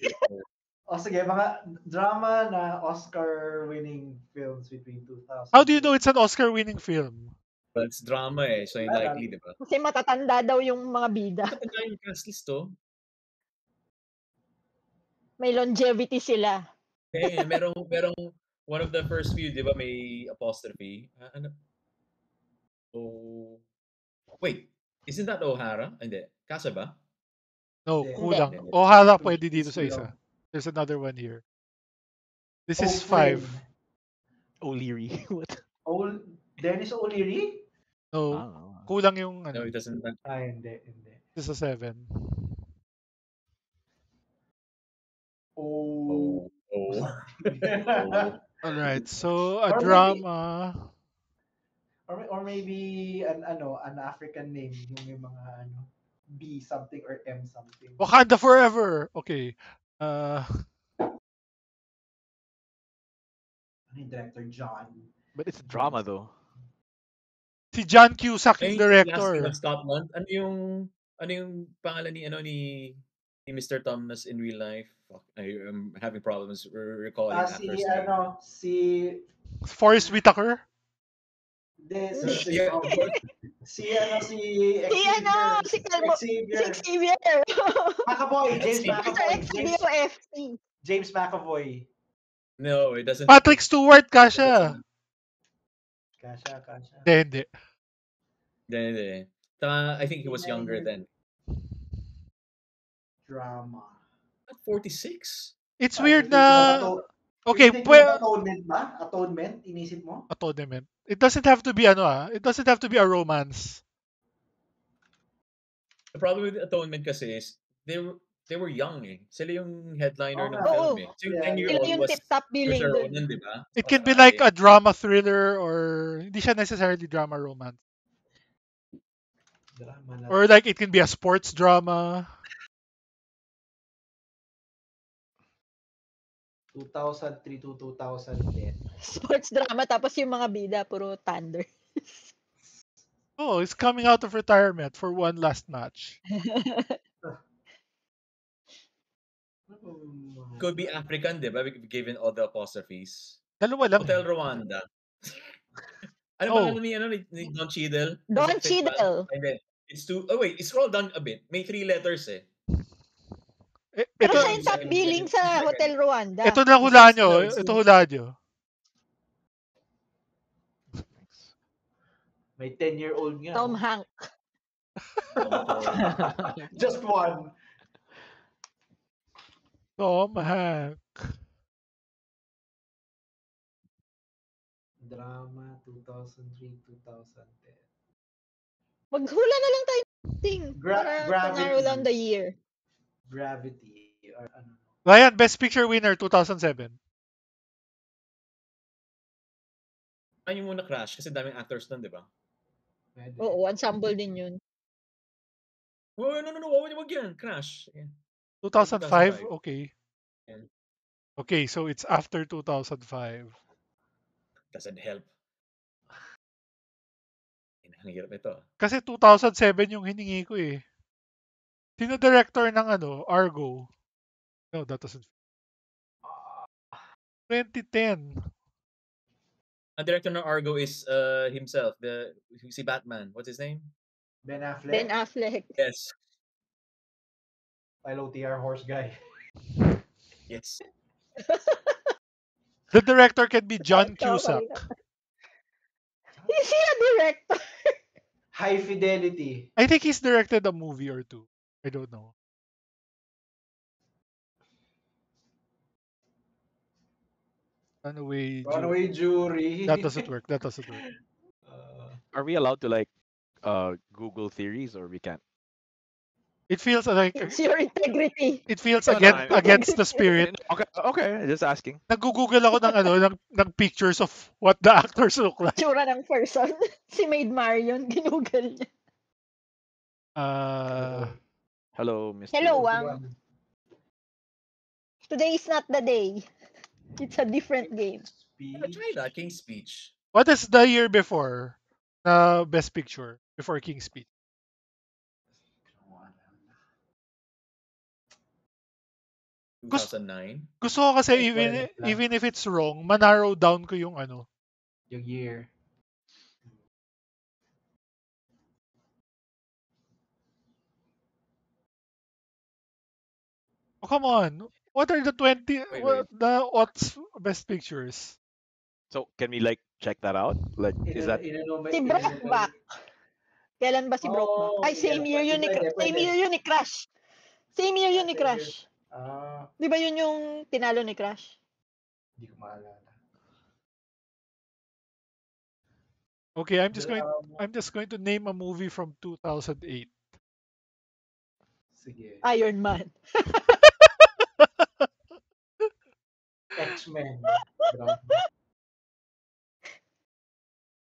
O sige, mga drama na Oscar-winning films between 2000. How do you know it's an Oscar-winning film? But it's drama eh, so Wala. likely, di ba? Kasi matatanda daw yung mga bida. Matanda yung cast list, oh. May longevity sila. Eh, merong one of the first few, di ba, may apostrophe. Ano? Oh, wait. Isn't that O'Hara? Hindi. Kasha ba? No, Hindi. kulang. Hindi. O'Hara Too- pwede it's dito sa too isa. long. There's another one here. This Oh, is 5. Flynn. O'Leary. What? Dennis O'Leary? No, Ah. kulang yung No, ano. it doesn't. Hindi. This is a 7. Oh. Oh. Alright, so a Or maybe- drama. Or maybe an African name, yung mga B something or M something. Wakanda Forever. Okay. Ano yung director? John. But it's drama though. Si John Cusack Ay, yung Last director. King of Scotland. Ano yung pangalan ni Mr. Thomas in real life? Fuck, I am having problems recalling Si actors' name. si Forrest Whitaker. si Yeah. si Si Calvo. Xavier. Xavier. McAvoy, James Xavier. McAvoy. FC. James McAvoy. No, it doesn't. Patrick Stewart, kasha. Kasha. Hindi. Hindi. I think he was younger then. Drama. At 46? It's weird na... Okay, Atonement ba? Atonement? Inisip mo? Atonement. It doesn't have to be it doesn't have to be a romance. The problem with Atonement kasi is they were young eh. Sila yung headliner ng Oo. film eh. So yung Yeah. 10-year-old Sila yung was tip-top billing Saoirse dun. Ronan, di ba? It can be like a drama thriller or hindi siya necessarily drama romance. Drama na. Or like it can be a sports drama. 2003 to 2010. Sports drama tapos yung mga bida puro thunder. Oh, he's coming out of retirement for one last match. Could be African, di ba? Given all the apostrophes. Dalawa lang. Hotel Rwanda. Ano Oh. ba ni Don Cheadle? Don Does it fit ba? Cheadle. And then, it's two, oh wait, scroll down a bit. May 3 letters eh. Pero Ito, siya yung top billing sa Hotel Rwanda. ito na hulaan nyo. No, it's- Ito hulaan nyo. May 10-year-old nga. Tom Hanks. Just one. Tom Hanks. Drama 2003, 2010. Maghula na lang tayo ng thing. Para Gravity. narrow down the year. Gravity or ano. Ryan, Best Picture winner 2007. Ano yung muna Crash? Kasi daming actors nun, di ba? Pwede. Oo, ensemble din yun. Oh, no. Wag yan. Crash. Yeah. 2005? Okay. Yeah. Okay, so it's after 2005. Doesn't help. Ang hirap ito. Kasi 2007 yung hiningi ko eh. Sino director ng Argo? No, that doesn't. 2010. Ang director ng Argo is himself, si Batman. What's his name? Ben Affleck. Ben Affleck. Yes. LOTR horse guy. Yes. The director can be John Cusack. Is he a director? High Fidelity. I think he's directed a movie or two. I don't know. Runaway Jury. That doesn't work. That doesn't work. Are we allowed to like Google theories or we can't? It feels like It's your integrity. it feels No, no, against, I mean- against the spirit. Okay, just asking. Nag-google ako ng pictures of what the actors look like. Tsura ng person. Si Maid Marion, ginugol niya. Hello, Mr. Hello, Wang. Today is not the day. It's a different game. Try that, King's Speech. What is the year before na Best Picture? Before King's Speech? 2009. Gusto ko kasi Ay, even pwede lang. even if it's wrong, ma-narrow down ko yung ano. Yung year. Oh, come on. What are the 20 Wait. what's best pictures? So can we like check that out? Like, is that Si Brokeback. Kailan ba si Brokeback? Ay, same year yun ni Crash. Same year yun ni Crash. Di ba yun yung tinalo ni Crash? Hindi ko maalala. Okay, I'm just going to name a movie from 2008. Sige. Iron Man. X-Men.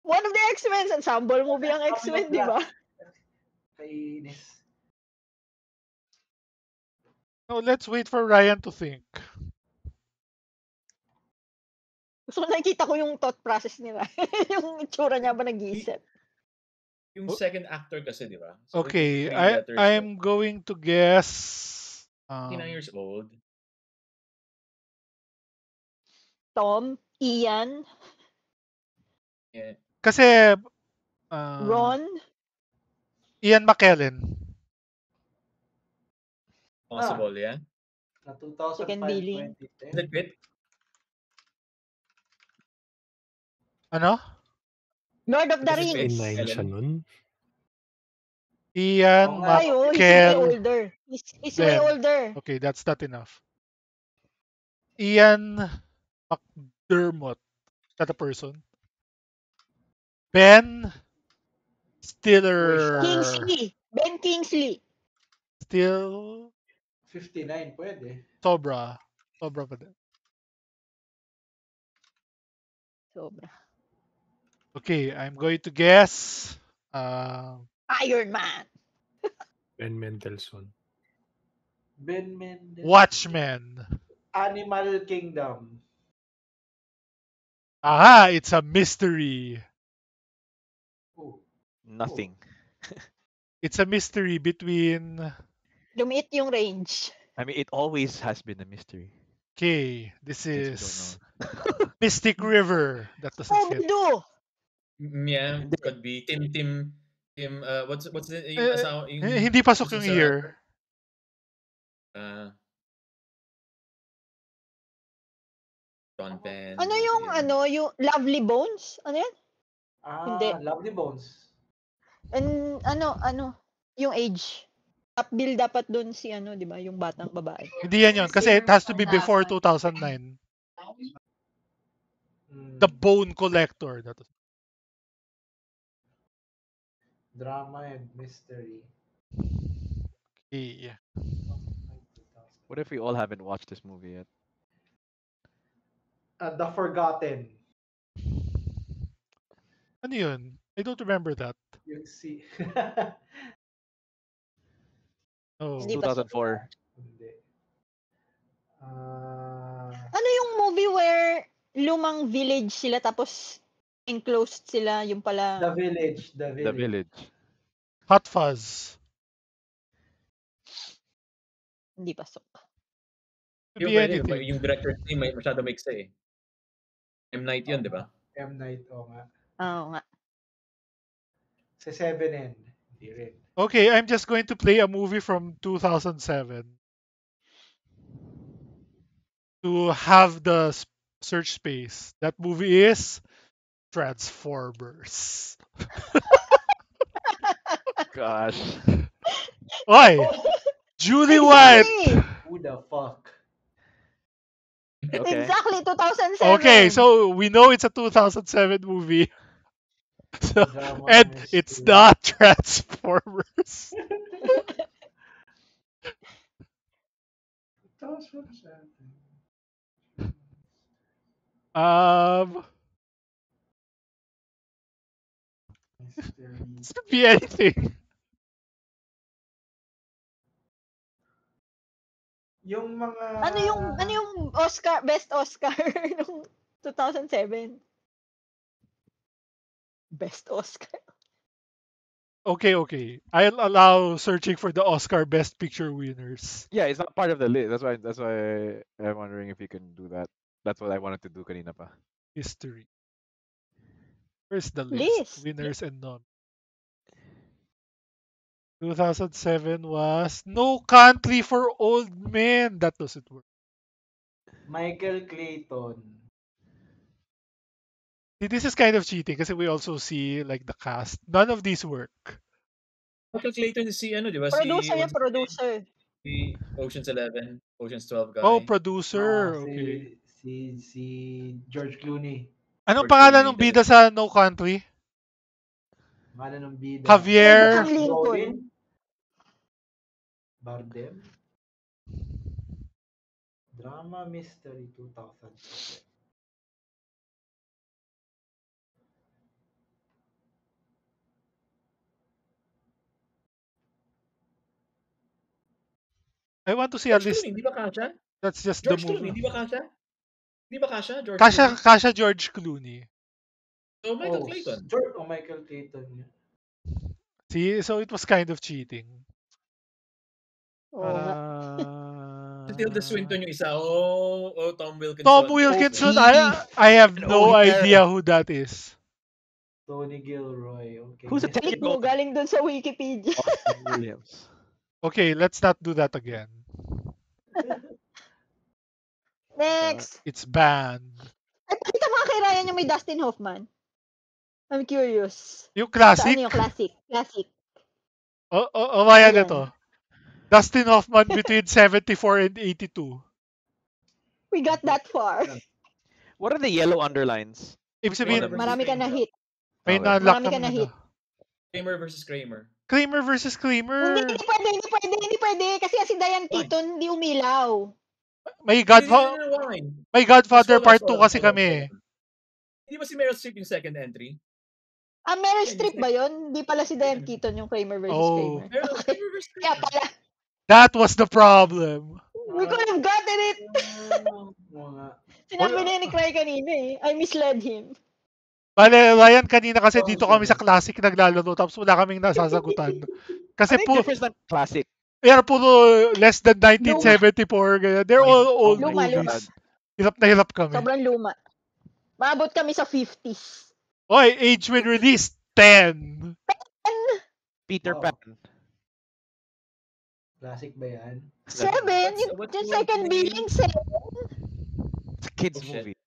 One of the X-Men. Ensemble movie ang X-Men, di ba? Kainis. No, let's wait for Ryan to think. So nakikita ko yung thought process nila. Yung itsura niya ba nag-iisip. Yung second actor kasi, di ba? So, Okay, three letters, I'm going to guess 59 years old. Tom, Ian, Yeah. kasi Ron, Ian McKellen. Possible, yeah? Na 2005, Second billing. 2010. Is it fit? Ano? Lord of the Is it Rings. fit? 9 siya nun. Ian Oo nga. Ayo, he's way McKellen. older. He's way Then, older. Okay, that's not enough. Ian McDermott. Is that a person? Ben Stiller. Kingsley. Ben Kingsley. Still 59, pwede. sobra. Sobra pa din. Sobra. Okay, I'm going to guess Iron Man. Ben Mendelsohn. Ben Mendes. Watchmen. Animal Kingdom. Aha, it's a mystery. Oh. nothing? It's a mystery between Lumiit yung range. I mean, it always has been a mystery. Okay, this Since we is don't know. Mystic River. That doesn't fit. Scooby-Doo. Yeah, could be Tim, what's the yung asawa, yung Hindi pasok yung sa- year. Sean Penn. Ano yung yung Lovely Bones? Ano yan? Hindi. Lovely Bones. And yung age. Top bill dapat doon si di ba, yung batang babae. Hindi yan yun. Kasi it has to be before 2009. The Bone Collector. That was... Drama and mystery. Okay. What if we all haven't watched this movie yet? The Forgotten. Ano yun? I don't remember that. Yung si... Oh. Hindi pa 2004. Hindi. Ano yung movie where lumang village sila tapos enclosed sila, yung pala The Village. The Village. Hot Fuzz. hindi pasok. Could Yung, be pwede, anything. yung director name may masyado maiksa eh. M. Night yun, di ba? M. Night, nga. Oo nga. Si Seven End. Hindi rin. Okay, I'm just going to play a movie from 2007 to have the search space. That movie is Transformers. Gosh. Oy! Julie White! Exactly! Who the fuck? Okay. Exactly, 2007. Okay, so we know it's a 2007 movie. So, Drama and mystery. it's not Transformers. 2007. Mystery. This could be anything. Yung mga... Ano yung Oscar, best Oscar nung 2007? Best Oscar. Okay. I'll allow searching for the Oscar Best Picture winners. Yeah, it's not part of the list. That's why I'm wondering if you can do that. That's what I wanted to do kanina pa. History. Where's the List. Winners and non. 2007 was No Country for Old Men. That doesn't work. Michael Clayton. See, this is kind of cheating kasi we also see like the cast. None of these work. Michael Clayton is si ano, di ba? Producer Si, yan, producer. si Ocean's 11, Ocean's 12 guy. Oh, producer. Ah, Okay. si George Clooney. Anong George pangalan Clooney, ng bida sa No Country? Pangalan ng bida. Javier. Abraham Lincoln. Brolin. Bardem. Drama Mystery 2007. I want to see at George least. Clooney, di ba kasha? That's just George the Clooney, movie. di ba kasha? Di ba kasha? George Kasha, Clooney. kasha George Clooney. So, Michael Clayton. George o Michael Clayton. See, so it was kind of cheating. Oo nga. Tilda Swinton yung isa. Oh, Tom Wilkinson. Tom Wilkinson, O'Keefe I have and no O'Hare. idea who that is. Tony Gilroy. Okay. Who's the Click mo, galing dun sa Wikipedia. Austin Williams. Okay, let's not do that again. Next. It's banned. Ay, pakita mo kay Ryan yung may Dustin Hoffman. I'm curious. Yung Saan classic? yung classic? Classic. Maya na Ayan. to. Dustin Hoffman between 74 and 82. We got that far. What are the yellow underlines? Ibig sabihin, Whatever. Marami ka na hit. may Okay. na-unlock Marami ka naman na hit. Kramer versus Kramer. Kramer versus Kramer. Hindi pwede. Kasi si Diane Why? Keaton, hindi umilaw. May Wine. Godfather Hold on, Part hold 2 on, kasi hold on, kami. hold on. Hindi ba si Meryl Streep yung second entry? Meryl Streep ba yun? Hindi pala si Diane Keaton yung Kramer versus Oh. Kramer. Kramer versus Kaya Kramer. pala, That was the problem. we could have gotten it. Mga Sinabi ni Cry kanina eh. I misled him. Bale, Ryan, kanina kasi dito kami sa classic naglalaro tapos wala kaming nasasagutan. Kasi I think difference than classic. puro less than 1974. Ganyan. They're all old Luma, movies. Hirap na hirap kami. Sobrang luma. Maabot kami sa 50s. Oy, age when released, 10. Peter Oh. Pan. classic ba yan? 7? What's Yung the second name? billing 7. It's a kids Oh, shit. movie.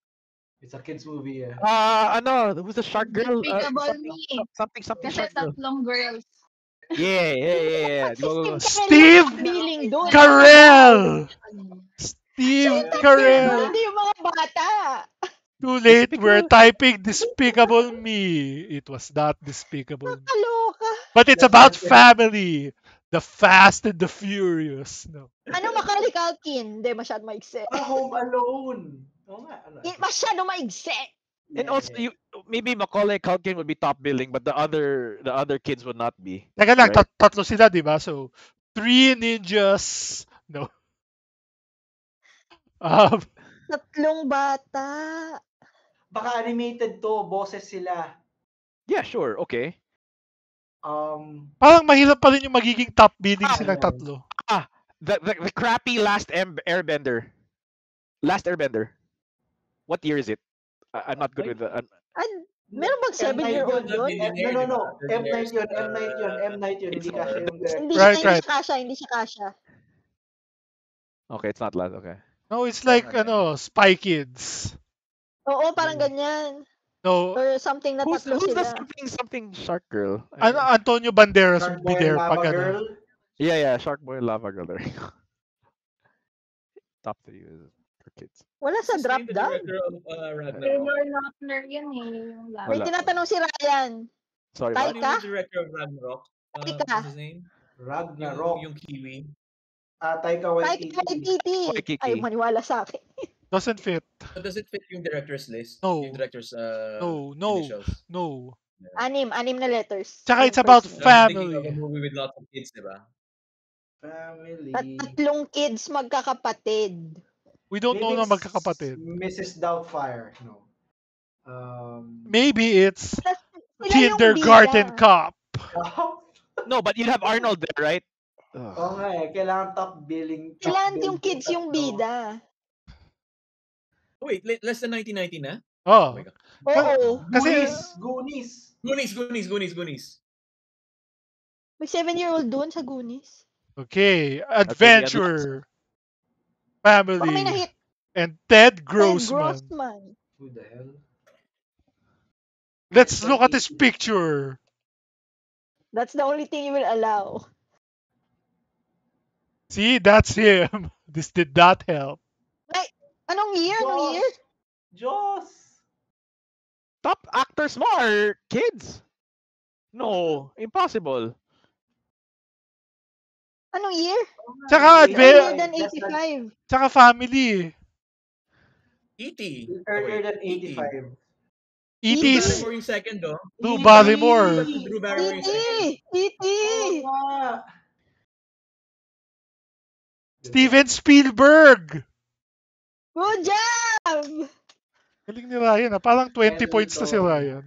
It's a kids movie. Who's the shark girl? Despicable Me. Something Kasi shark girl. tatlong girls. Yeah. Go. Steve Billing doon. Carell! Steve Carell! Hindi yung mga bata. Too late, we're typing Despicable Me. It was not Despicable Me. Kaloka. But it's about family. The Fast and the Furious. No. Ano Macaulay Culkin? Hindi, masyado maigse. Home Alone. Oo nga. Ano? Masyado maigse. And also, maybe Macaulay Culkin would be top billing, but the other kids would not be. Teka lang, Right. tatlo sila, di ba? So, 3 ninjas. No. Tatlong bata. Baka animated to. Boses sila. Yeah, sure, okay. Parang mahirap pa rin yung magiging top billing silang ano? tatlo. The crappy Last Airbender. Last Airbender. What year is it? I'm not good with the. Meron bang 7-year-old doon? No. M Night yun. Hindi kasi yung Hindi Right, siya right. kasha, hindi siya kasha. Okay, it's not last. Okay. No, it's like, Spy Kids. Oo, parang ganyan. No, Or something na Who's tatlo the sila. something shark girl? Antonio Banderas Shark would be Boy, there Lava pag Girl. Yeah, Shark Boy, Lava Girl. There you go. Top 3 is for kids. Wala sa drop The down. director of Ragnarok. Taylor Lautner yan eh. Yung May Wala. tinatanong si Ryan. Sorry. Taika? what? Ano yung director of Ragnarok? Taika. What's his name? Ragnarok. Yung Kiwi. Taika Waititi. Waititi. Ay, maniwala sa akin. doesn't fit. So does it fit yung director's list? No. Yung director's No. initials? No. Anim na letters. Tsaka Yung it's about first name. So, I'm thinking of family. a movie with lots of kids, di ba? Family. Tatlong kids magkakapatid. We don't know na Maybe it's magkakapatid. Mrs. Doubtfire. No. Maybe it's Sila yung Kindergarten bida. Cop. No, but you have Arnold there, right? Oo nga eh. Kailangan top billing. Kailangan yung kids yung bida. Wait, less than 1990 na? Oh. my God. Oo. Kasi, Goonies. Goonies. May 7-year-old doon sa Goonies. okay, Okay, Adventure, Baka may Family, na-hit. and Ted Ted Grossman. Grossman. Who the hell? Let's look at this picture. That's the only thing you will allow. See, that's him. This did not help. Ay, anong year? Anong year? Jaws. Top actors mo are kids. No, impossible. Anong year? Tsaka Earlier than 85. Tsaka Family. E.T. Earlier than E.T. 85. Drew E.T.'s Barrymore yung second, oh. Drew Barrymore. Drew Barrymore yung second. E.T. Oo nga. Steven Spielberg. Good job! Galing ni Ryan. Parang 20 Well points na si done. Ryan.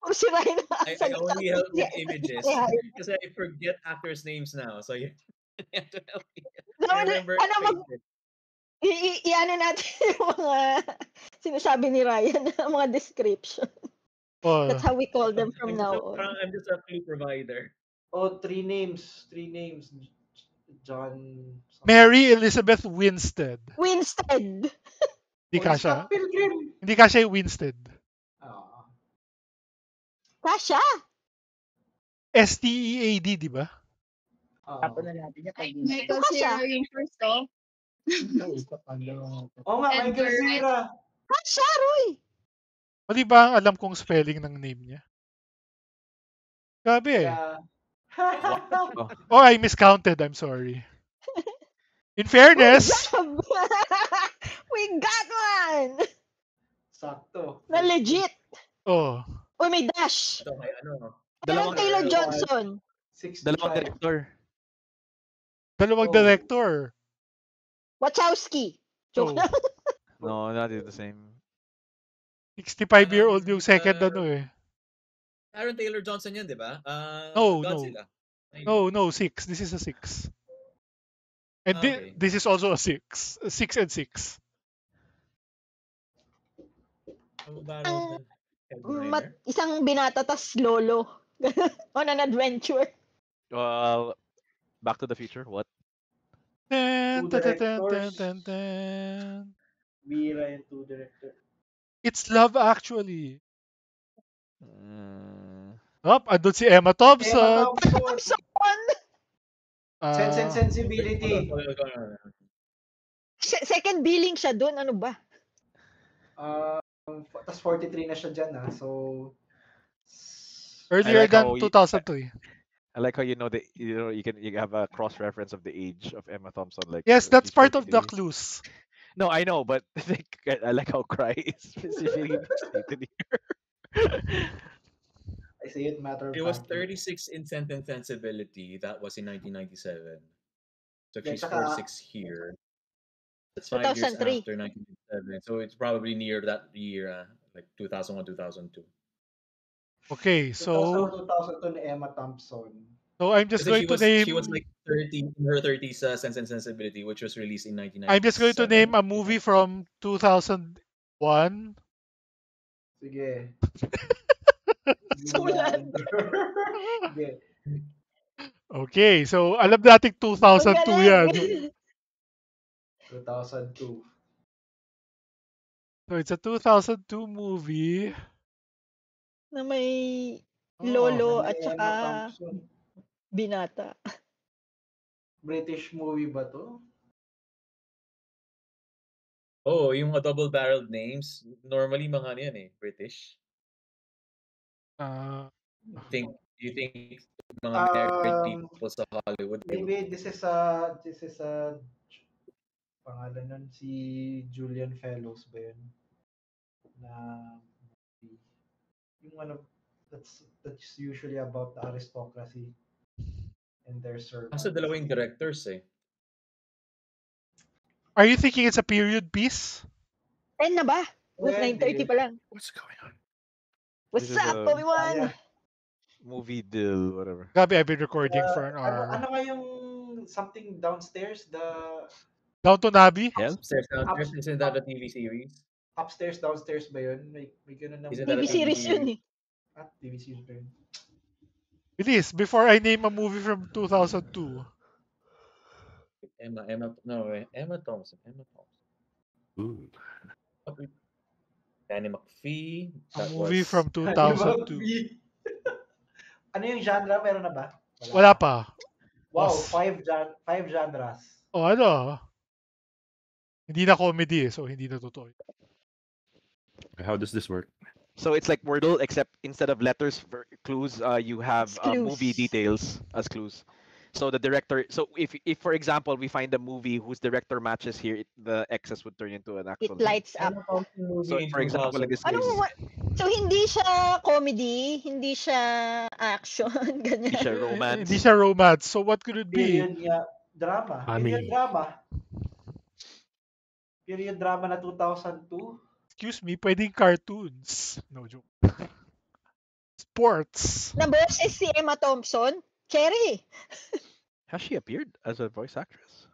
O si Ryan na I only help with images. Kasi I forget actors' names now. So you have to help me. I remember faces. I-ano natin yung mga sinasabi ni Ryan na mga description. Oh. That's how we call them from now on. I'm just a clue provider. Oh, three names. John. Mary Elizabeth Winstead. Winstead. Hindi kasha. Scott Pilgrim. Hindi kasha yung Winstead. Kasha. S-T-E-A-D, di ba? Tapos na natin niya. Ito Michael ka siya. Cera yung first off. Oo nga, Michael Edgar Wright. Cera. Kasha, Roy. Mali ba ang alam kong spelling ng name niya? Grabe eh. Yeah. Oh, I miscounted. I'm sorry. In fairness, Good job. We got one. Sakto. Na legit. oh, Uy, may dash. Ito kay ano. Dalawang Taylor Johnson. 65. Dalawang director. dalawang Oh. director. Wachowski. Joke Oh, lang. No, not the same. 65-year-old yung second ano eh. Aaron Taylor Johnson yan, di ba? No, Godzilla. No, 6. This is a 6. And Okay. this is also a 6. 6 and 6. Isang binata tas lolo. On an adventure. Well, Back to the Future. What? Dun, Two dun, dun, dun, directors. dun, dun. Mira and two director. It's Love Actually. Mm, Andun si Emma Thompson. Emma Thompson. Son. Sense and Sensibility. Second billing siya doon. Ano ba? Tas 43 na siya dyan So, Earlier like than how 2003. I like how you have a cross reference of the age of Emma Thompson. Like Yes, that's she's part of the 43. clues. No, I know, but I like how Cry is specifically stated here. I say it matter of It was fact. 36 in Sense and Sensibility. That was in 1997. So Yeah, she's tsaka- 46 here. That's 5 years 2003. after 1997. So it's probably near that year, like 2001, 2002. Okay, so 2002 ni Emma Thompson. I'm just going to name. She was like 30 in her 30s, Sense and Sensibility, which was released in 1997. I'm just going to name a movie from 2001. Sige. Sulat. Sige. Okay, so alam natin 2002 yan. 2002. So it's a 2002 movie. Na may Oh, lolo May at Emma saka Thompson. binata. British movie ba to? Oh, yung mga double-barreled names, normally mga ano yan British. You think mga married people sa Hollywood. Maybe this is a pangalan nun si Julian Fellows ba yun? Na yung ano that's usually about the aristocracy and their servants. Nasa dalawang directors Are you thinking it's a period piece? 10 na ba? It was Pwede. 9:30 pa lang. What's going on? What's This is up, Obi-Wan? movie deal, whatever. Gabi, I've been recording for an hour. Ano nga yung something downstairs? Downton Abbey? Hell? Upstairs, downstairs. Isn't that a TV series? Upstairs, downstairs ba yun? May ganun na. Isn't that TV a series yun eh. TV series ba yun? Bilis, before I name a movie from 2002. Emma Thompson. Ooh. Danny McPhee. A movie from 2002. Ano yung genre? Meron na ba? Wala pa. Wow, Was- 5 genres. O ano? Hindi na comedy so hindi na totoo. How does this work? So it's like Wordle, except instead of letters for clues, you have It's clues. movie details as clues. So the director. So if for example we find a movie whose director matches here, the X's would turn into an It actual. lights up. So for example, in this case, So hindi siya comedy, hindi siya action, ganyan. hindi siya romance. Hindi siya romance. So what could it be? Period nga. Drama. Family. Period drama na 2002. Excuse me, pwedeng cartoons. No joke. Sports. Na boses si Emma Thompson, Cherry. Has she appeared as a voice actress?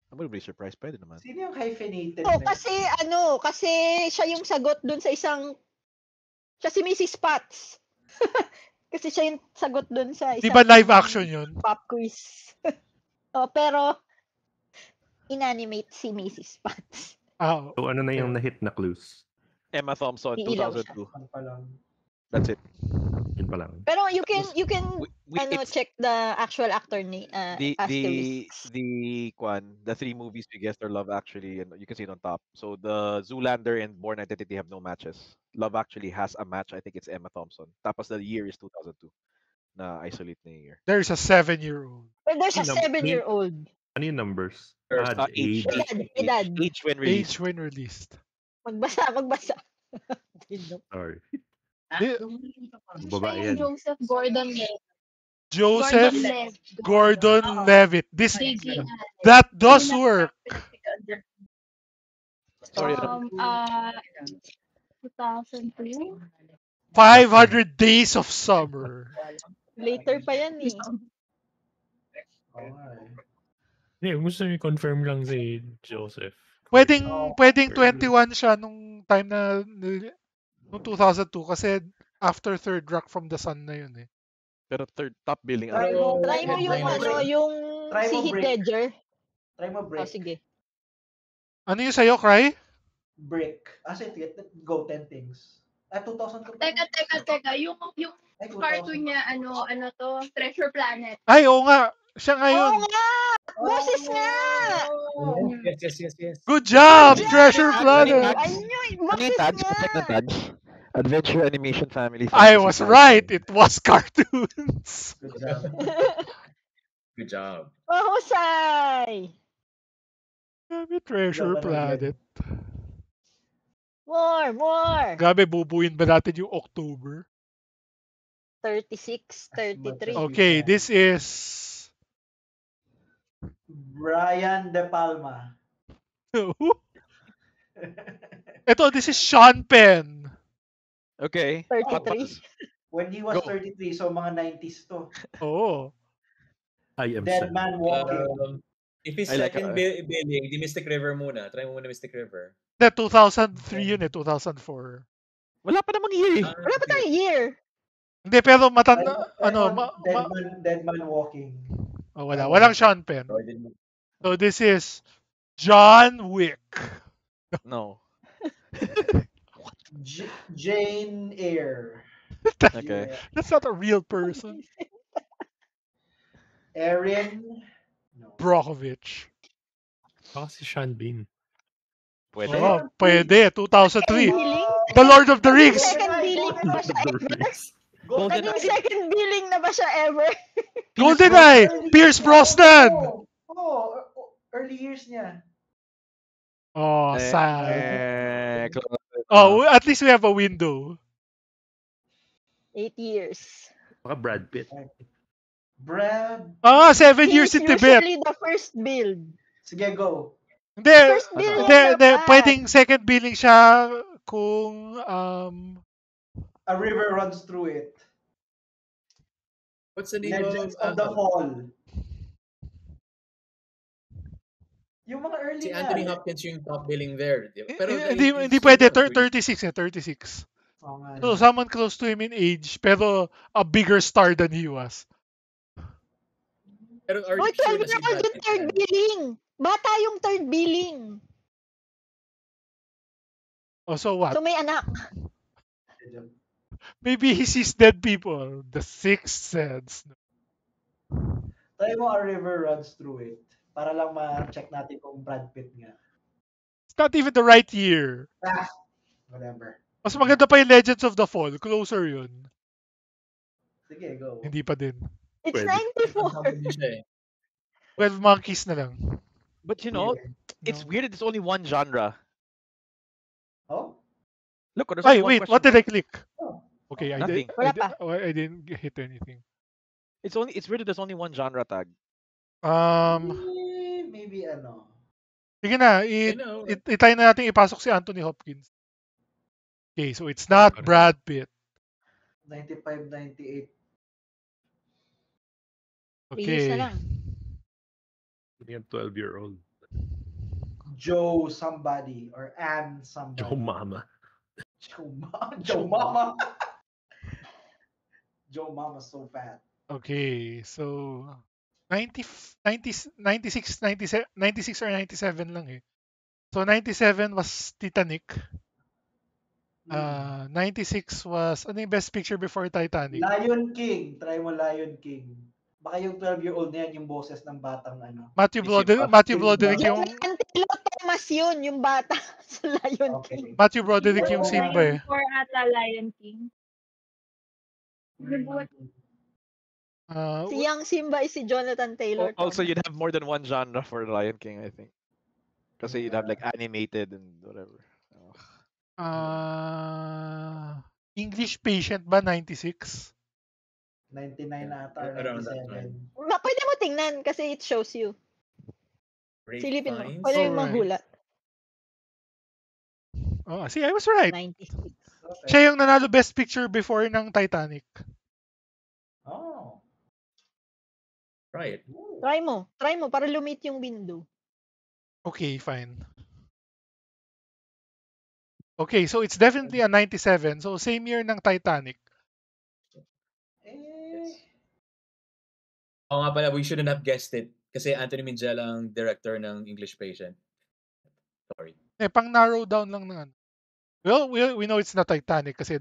I'm gonna be surprised. Pwede naman. Sino yung hyphenated? Oh, na yun? kasi siya yung sagot dun sa isang, siya si Mrs. Potts. Kasi siya yung sagot dun sa isang Di ba live action yun? pop quiz. Pero inanimate si Mrs. Potts. Ah, So ano na yung na-hit na clues? Emma Thompson, Iilaw siya. 2002. Ano pa lang. That's it. Yun pa lang. Pero you can It's check the actual actor ni the asterisks. the three movies we guessed are Love Actually, and you can see it on top. So the Zoolander and Born Identity have no matches. Love Actually has a match. I think it's Emma Thompson. Tapos the year is 2002. Na isolate na yung year. there's a 7-year-old. Well, there's a Ano, 7-year-old. Ano yung numbers? First, Age. Edad. Age when released. Age when released. Magbasa. Sorry. Di- Babae yan. Joseph Gordon-Levitt. Joseph Gordon-Levitt. Gordon-Levitt. This JG. that does work. Sorry, 2002. 500 Days of Summer. Later pa yan eh. Hindi, gusto niyo confirm lang si Joseph. Pwedeng 21 siya nung time na nung 2002 kasi after Third Rock from the Sun na yun eh. Pero third top billing. Try mo- Try mo yung yung Try si mo Heath break. Ledger. Try mo Oh, break. sige. Ano yung sa'yo, Cry? Break. Sige, go 10 things. 2002. Teka. Yung Ay, 2000. cartoon niya, ano to? Treasure Planet. Ay, oo nga. Siya ngayon. Oo nga! Boses nga! Yes. Good job, Treasure Planet. Ayun, Ano yung boses Tads? nga! Check na Tads. Adventure Animation Family. I Fantasy was Family. right. It was cartoons. Good job. Good job. Mahusay! Grabe, Treasure Laban ng Planet. More! Grabe, bubuin ba natin yung October? 36, 33. Okay, this is... Brian De Palma. Ito, this is Sean Penn. Okay. 33. When he was Go. 33, so mga 90s to. Oo. I am Dead sad. Man Walking. If it's I like second billing, di Mystic River muna. Try mo muna Mystic River. Hindi, 2003 yun eh, 2004. Wala pa namang year eh. Wala pa tayong year. Hindi, pero matanda, Dead Man Walking. oh, wala. Walang Sean Penn. So, I didn't- So this is John Wick. No. Jane Eyre. Okay. That's not a real person. Erin. No. Brockovich. Baka si Sean Bean. Pwede. Oh, pwede. 2003. Billing? The Lord of the Rings. Second billing na ba siya ever? Golden Naging second billing na ba siya ever? GoldenEye. Pierce Brosnan. Early years niya. Oh, sad. Close. Oh, at least we have a window. 8 years. Baka Brad Pitt. Brad. 7 years in He's Tibet. usually the first build. Sige, go. Hindi, First billing hindi, dapat. pwedeng second billing siya kung A river runs through it. What's the name Legends of the Fall. Yung mga early Si na. Anthony Hopkins yung top billing there. Pero Hindi pwede, 36 eh, 36. Oo nga, So, someone close to him in age, pero a bigger star than he was. Pero are Uy, you sure 12 na si year old Brad yung Pitt third yan? billing. Bata yung third billing. Oh, so what? So may anak. Maybe he sees dead people. The Sixth Sense. Try mo A River Runs Through It. Para lang ma-check natin kung Brad Pitt nga. It's not even the right year. Whatever. Mas maganda pa yung Legends of the Fall. Closer yun. Sige, go. Hindi pa din. It's Pwede. 94. 12 Monkeys na lang. But you know, it's weird that there's only one genre. Oh? Look, there's Ay, only one wait, question what did I mark. click? Oh. Okay, Nothing. Wala pa. I didn't hit anything. It's weird that there's only one genre tag. Maybe ano. Sige na, itry na natin ipasok si Anthony Hopkins. Okay, so it's not Brad Pitt. 95, 98. Bilis na Okay. lang. Hindi yan 12-year-old. Joe somebody or Ann somebody. Joe Mama. Joe Mama. Joe Mama so fat. Okay, so 96 or 97 lang eh. So 97 was Titanic. 96 was ano yung best picture before Titanic? Lion King. Try mo Lion King. Baka yung 12-year-old na yan, yung boses ng batang ano. Matthew Broderick yung Antelo Thomas yun, yung bata sa Lion King. Matthew Broderick yung Simba eh. For ata Lion King. Si Young Simba is si Jonathan Taylor. Also, you'd have more than one genre for Lion King, I think. Kasi you'd have like animated and whatever. English Patient ba 96? 99 ata or 97. Pwede mo tingnan kasi it shows you. Silipin mo. Pwede yung maghulat. Oh, see, I was right. 96. Okay. Siya yung nanalo best picture before ng Titanic. Oh. Right. Try mo para lumit yung window. Okay, fine. Okay, so it's definitely a 97. So same year ng Titanic. Oo nga pala, we shouldn't have guessed it. Kasi Anthony Minghella ang director ng English Patient. Sorry. Pang narrow down lang ng ano. Well, we know it's not Titanic kasi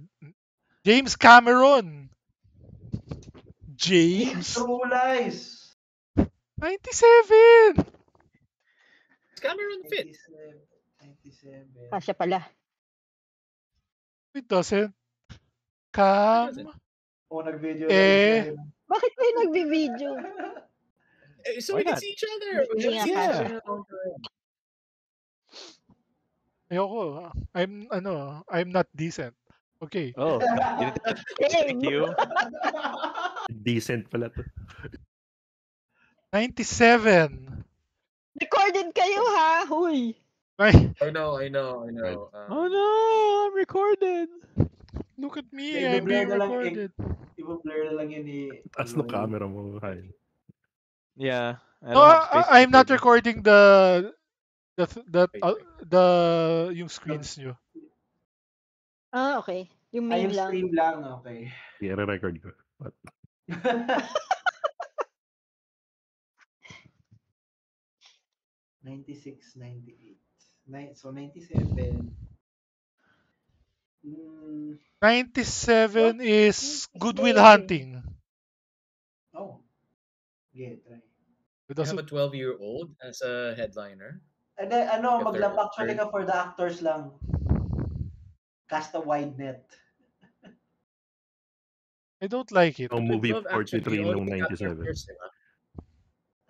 James Cameron. James? True Lies. 97! Cameron fit. 97. Kasya pala. It doesn't. Cam? O, nag-video. Bakit kayo nagbi-video? So we can see each other. Yeah. Ayoko. I'm not decent. Okay. Oh, thank you. Decent pala to. 97. Recorded kayo ha, huy. Ay, I know. Oh no, I'm recorded. look at me, I'm being recorded. I-blur na lang yun Taas ng camera mo, Kyle. Yeah. No, I'm not recording the yung screens nyo. Okay. Yung main yung lang. stream lang, okay. I-record ko. What? 96, 98. So 97. 97 is Good Will Hunting. Oh. Okay, try. It You have doesn't, a 12-year-old as a headliner. And then, If maglamp they're- actually ka for the actors lang. Cast a wide net. I don't like it. Ang movie 12 actually, 43 you nung only capture 97. British, diba?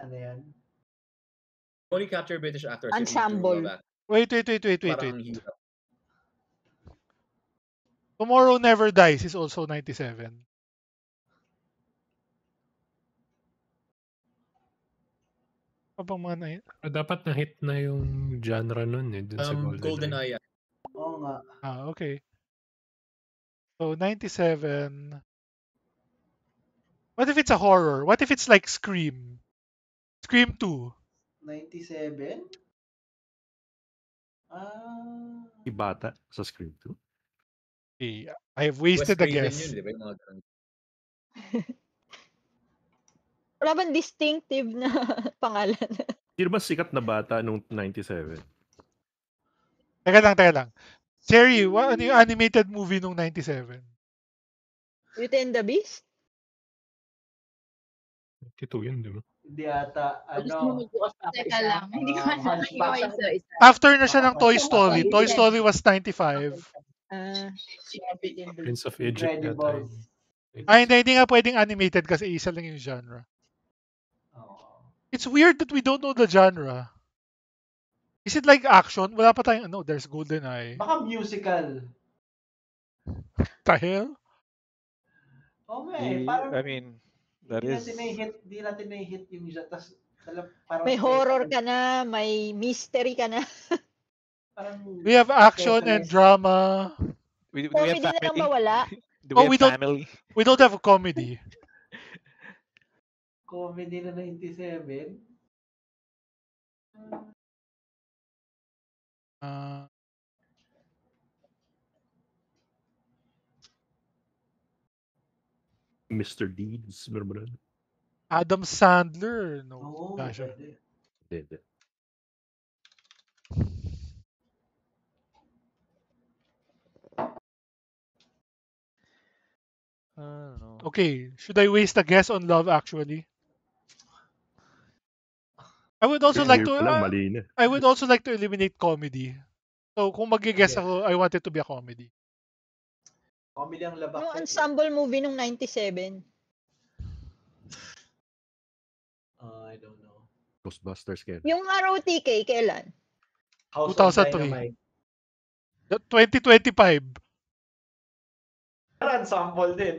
Ano yan? You only capture British actors. if you do Ensemble. Love Actually. Wait. Parang ang hirap. Tomorrow Never Dies is also 97. Abang mga Dapat na-hit na yung genre nun eh. Dun sa GoldenEye. Oo nga. okay. So 97. What if it's a horror? What if it's like Scream? Scream 2. 97? Ah. Bata sa Scream 2. Okay, I have Wes wasted a Craven guess. yun, di ba? Yung mga ganun. Wala bang distinctive na pangalan? Sino ba sikat na bata nung 97? Teka lang. Cherry, ano yung animated movie nung 97? Beauty and the Beast? 92 yun, di ba? Hindi ata, Gusto mo ano. magbukas pa? Teka lang. Hindi ko alam. Hunchback. Ikaw isa. After na siya ng Toy Story. Toy Story was 95. Prince of Egypt yata Incredibles. yun. Ay, hindi nga pwedeng animated kasi isa lang yung genre. Oh. It's weird that we don't know the genre. Is it like action? Wala pa tayong, no, there's GoldenEye. Baka musical. The hell? Oh, parang I mean, that is. Di natin na-hit yung tas parang May horror ka na, may mystery ka na. Parang We have action and drama. We have Comedy na lang family. mawala. Do Oh, we we have don't- family? We don't have a comedy. comedy na 97. Mr. Deeds, meron ba nun? Adam Sandler. No. Oo, Gosh, pwede. Hindi. I don't know. Okay, should I waste a guess on Love Actually? I would also like to Mali na. I would also like to eliminate comedy. So kung mag-guess Okay. ako, I want it to be a comedy. Comedy ang labak. Yung ensemble movie nung 97. I don't know. Ghostbusters kaya. Yung ROTK, kailan? House 2003. of Dynamite. 2025. Parang ensemble din.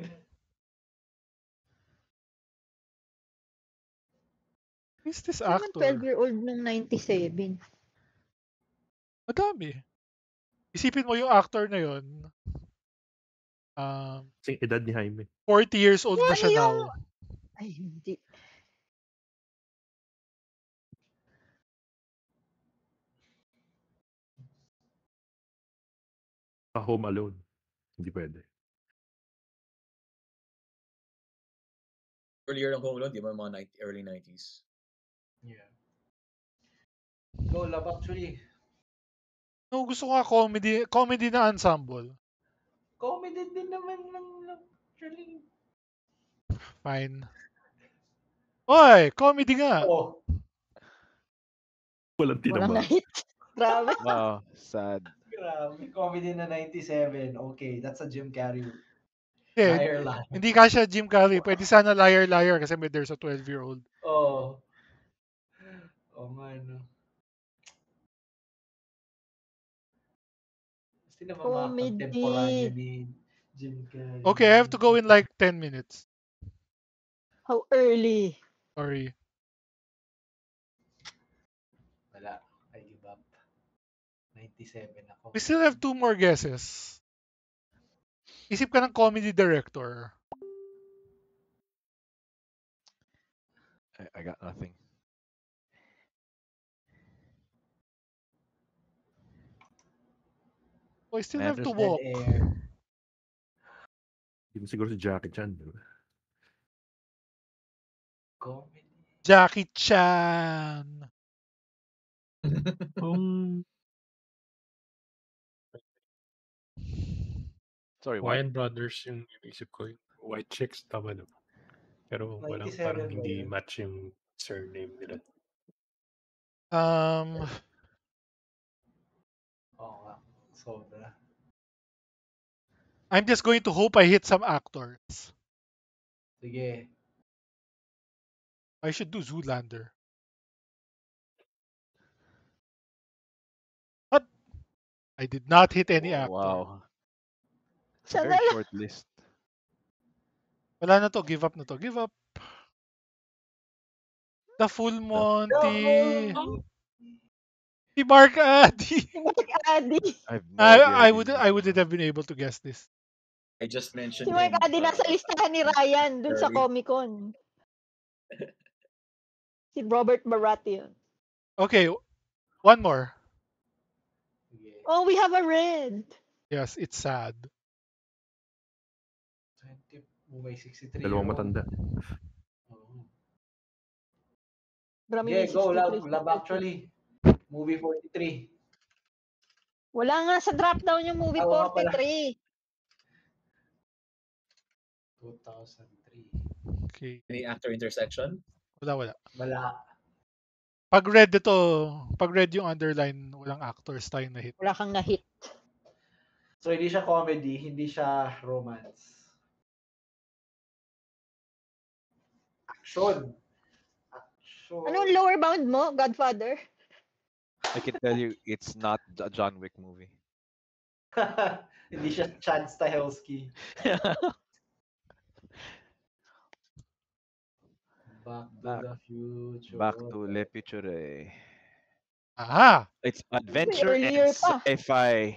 Who's this Yung actor? 12-year-old nung 97. Madami. Isipin mo yung actor na yun. Kasing edad ni Jaime. 40 years old na Ano siya yung- now. Ay, hindi. Sa Home Alone. Hindi pwede. Earlier ng Home Alone, di ba? Mga early 90s. Yeah. Go, Love Actually. No, gusto ko nga comedy na ensemble. Comedy din naman ng Love Actually. Fine. Oy, comedy nga. Oh, Walang Walang tinama. hit. Grabe. Wow, sad. grabe. Comedy na 97. Okay, that's a Jim Carrey. Eh, Liar, liar. hindi kasha Jim Carrey. Pwede sana liar kasi there's a 12-year-old. Oh. Oh, nga, no. Sino ba mga Comedy. contemporary ni Jim Carrey? Okay, I have to go in like 10 minutes. How early? Sorry. Wala. I give up. 97 ako. We still have 2 more guesses. Isip ka ng comedy director. I got nothing. Oh, I still have to Anderson. walk. Air. Hindi mo siguro si Jackie Chan. Di ba? Comedy. Jackie Chan. Sorry, what? Wayans Brothers yung isip ko. Yung White Chicks, tama naman. Pero walang 97 parang ba hindi yun? match yung surname nila. Oo nga. Sobra. I'm just going to hope I hit some actors. Sige. I should do Zoolander. But I did not hit any Oh, actor. wow. It's a Sana very lang. short list. Wala na to. Give up na to. Give up. The Full Monty. Si Mark Addy. Si Mark Addy. I have no idea I who would this I is. wouldn't have been able to guess this. I just mentioned Si Mark him. Addy nasa listahan ni Ryan dun sa early. Comic-Con. Si Robert Baratheon. Okay, one more. Sige. Oh, we have a red. Yes, it's sad. 20, may 63. Dalawang matanda. Oh. Marami Yeah, may go, 63. Love Actually. Movie 43. Wala nga sa drop down yung movie Oo nga pala. 43. 2003. Okay. Any actor intersection? Wala. Wala. Pag red yung underline, walang actors tayong na-hit. Wala kang na-hit. So, hindi siya comedy, hindi siya romance. Action. Anong lower bound mo, Godfather? I can tell you, it's not a John Wick movie. Hindi siya Chad Stahelski. Back to the Future. Back to Le Future. Aha! It's adventure earlier and pa. sci-fi.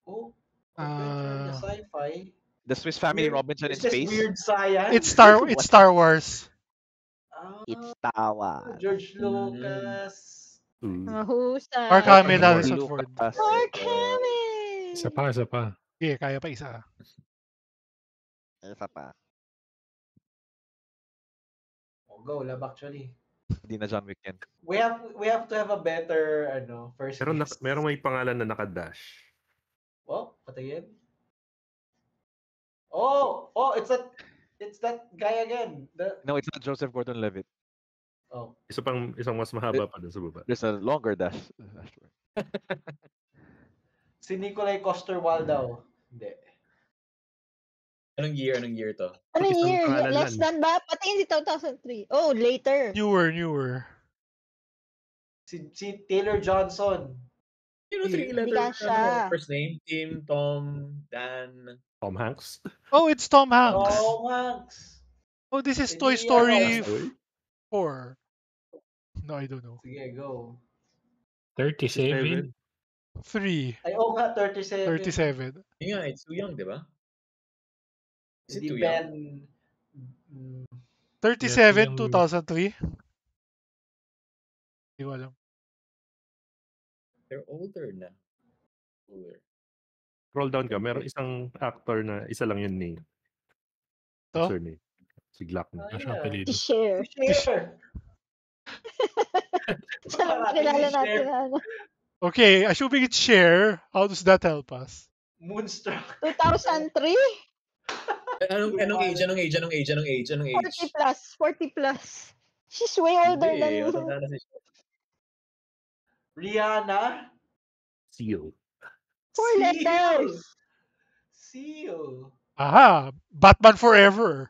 Oh, adventure and sci-fi. The Swiss Family Robinson in Is this space. weird science? It's Star Wars. It's Star Wars. George Lucas. Mahusay. Mark Hamill, George Harrison Lucas. Ford. Mark Hamill. Isa pa. Okay, kaya pa isa. Isa pa. Oh, go, Love Actually. Hindi na John Wick yan. We have to have a better first. Merong may pangalan na nakadash. Oh, patingin. Oh, it's that guy again. No, it's not Joseph Gordon-Levitt. Oh. Isang mas mahaba pa dun sa baba. There's a longer dash. Si Nikolai Coster-Waldau. Hindi. Anong year to? Anong Isang year? pangalan Less lang. than ba? Patingin si 2003. Oh, later. Newer. Si Taylor Johnson. You know, 3 Hindi letters. siya. First name, Tim, Tom, Dan. Tom Hanks. Oh, it's Tom Hanks. Tom Hanks. Oh, this is Hindi Toy Story ano. 4. No, I don't know. Sige, go. 37. 3. Ay, oo nga, 37. 37. Yun nga, it's too young, di ba? Is it Hindi too Ben. young? 37, yung- 2003. Hindi ko alam. They're older na. Older. Scroll down ka. Meron isang actor na isa lang yung name. To? Surname. Si Glock. Ah, Ano siya yeah. apelido? Si Cher. Share. Saan kilala natin ano? Okay, assuming it's share, how does that help us? Moonstruck. 2003? Anong age? 40 plus. She's way older Hindi, than matanda na si Rihanna. Seal. 4 letters. Seal. Aha! Batman Forever.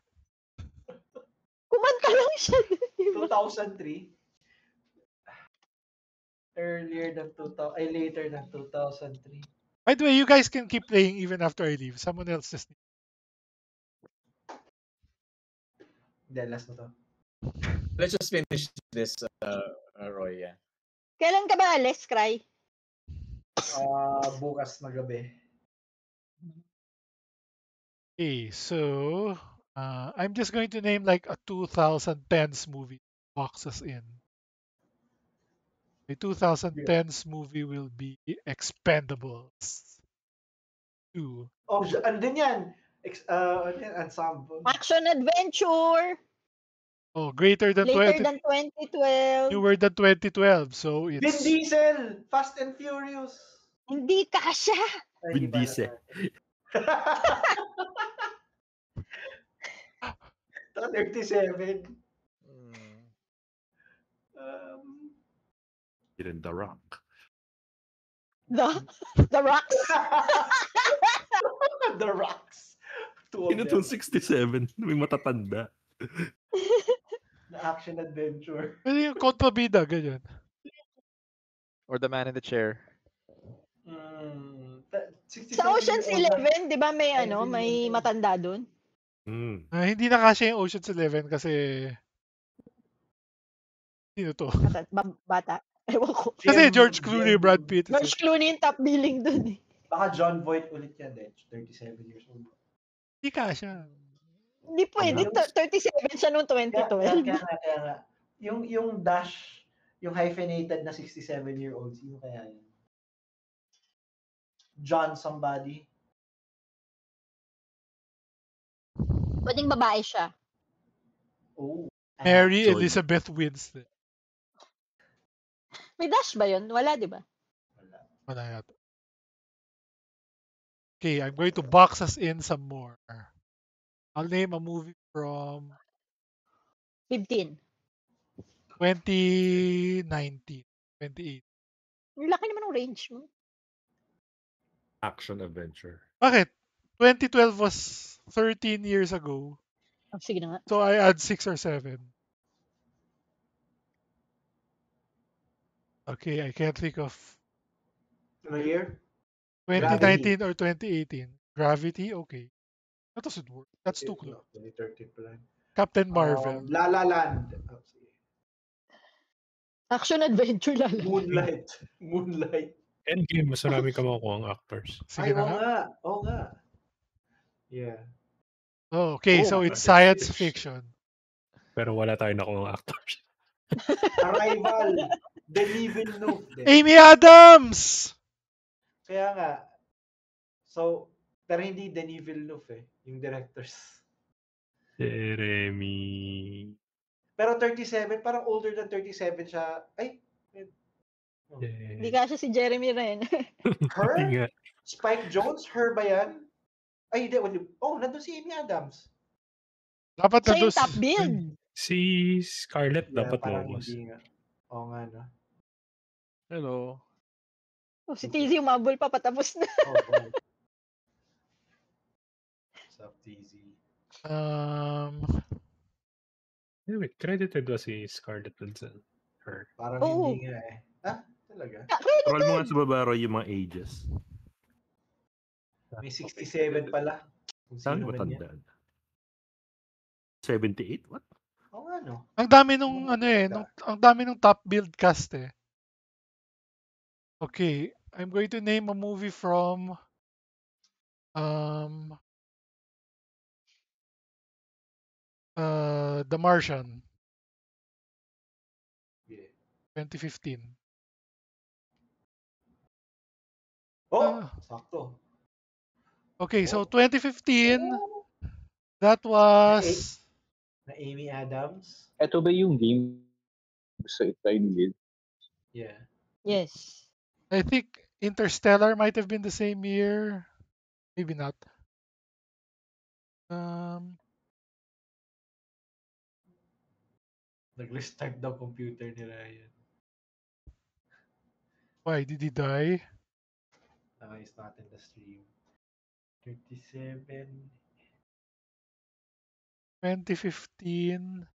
Kumanta lang siya. Diba? 2003. Earlier than 2000. Ay, later than 2003. By the way, you guys can keep playing even after I leave. Someone else just... Hindi, last na to. Let's just finish this, Roy. Yeah. Kailan ka ba alis, Cry? Bukas na gabi. Okay, so... I'm just going to name like a 2010s movie boxes in. The 2010s movie will be Expendables 2. Oh, ano din yan? Ano yan? Ensemble. Action adventure. Oh, greater than Later 20... than 2012. Newer than 2012, so Vin it's... Diesel! Fast and Furious! Hindi kasha. Ay, Vin di pala. Diesel. 37. Even The Rock. The Rocks. The Rocks. Two of Ino them. itong 67. May matatanda. Na action adventure. Pwede yung kontrabida, ganyan. Or The Man in the Chair. 67 Sa Ocean's years old na. 11, di ba may Ay, may hindi. matanda doon? Hindi na kasi yung Ocean's 11 kasi... Sino to? Bata. Ewan ko. Kasi George Clooney, Brad Pitt. George Clooney yung top billing doon eh. Baka John Voight ulit yan, 37 years old. Hindi kasha. Hindi pwede. 37 siya noong 2012. Kaya nga. Yung dash, yung hyphenated na 67-year-old, sino kaya yan? John somebody? Pwedeng babae siya. Oh. Mary Joy. Elizabeth Winston. May dash ba yun? Wala, di ba? Wala yata. Okay, I'm going to box us in some more. I'll name a movie from 15. 2019, 28. Ang laki naman ng range mo. Action adventure. Bakit? 2012 was 13 years ago. Oh, sige na nga. So I add 6 or 7. Okay, I can't think of Ano year? 2019 or 2018. Gravity, okay. That doesn't work. That's too close. 2013 pa lang. Captain Marvel. La La Land. Oh, sige. Action adventure lang. Moonlight. Endgame, mas marami ka makukuha ang actors. Sige na nga. Oo nga. Yeah. Oh, okay, so it's science science fiction. Pero wala tayo nakuha ang actors. Arrival. Denis Villeneuve. Amy Adams! Kaya nga. So, pero hindi Denis Villeneuve yung directors. Jeremy. Pero 37, parang older than 37 siya. Ay, Hindi kasi si Jeremy Renner. her? Spike Jonze? Her ba yan? Ay, hindi. Nandun si Amy Adams. Dapat Siya na yung top build. Si Scarlett dapat parang lumabas. hindi nga. Oo nga, no? Hello. Oh, si TZ umabol pa patapos na. What's up, TZ? Wait, credited ba si Scarlett Johansson? Her. Parang Oo. hindi nga eh. Ah, talaga? Roll mo nga sa baba, Roy, yung mga ages. May 67 pala. Kung Saan sino ba man yan. tandaan? 78? What? Oo nga, no? Ang dami nung ang dami nung top build cast eh. Okay, I'm going to name a movie from The Martian. Yeah. 2015. Sakto. Okay, so 2015, that was Na Amy Adams. Ito ba yung game gusto i-try ni Lil? Yeah. Yes. I think Interstellar might have been the same year. Maybe not. Nag-restart daw computer ni Ryan. Why did he die? He's not in the stream. 37. 2015.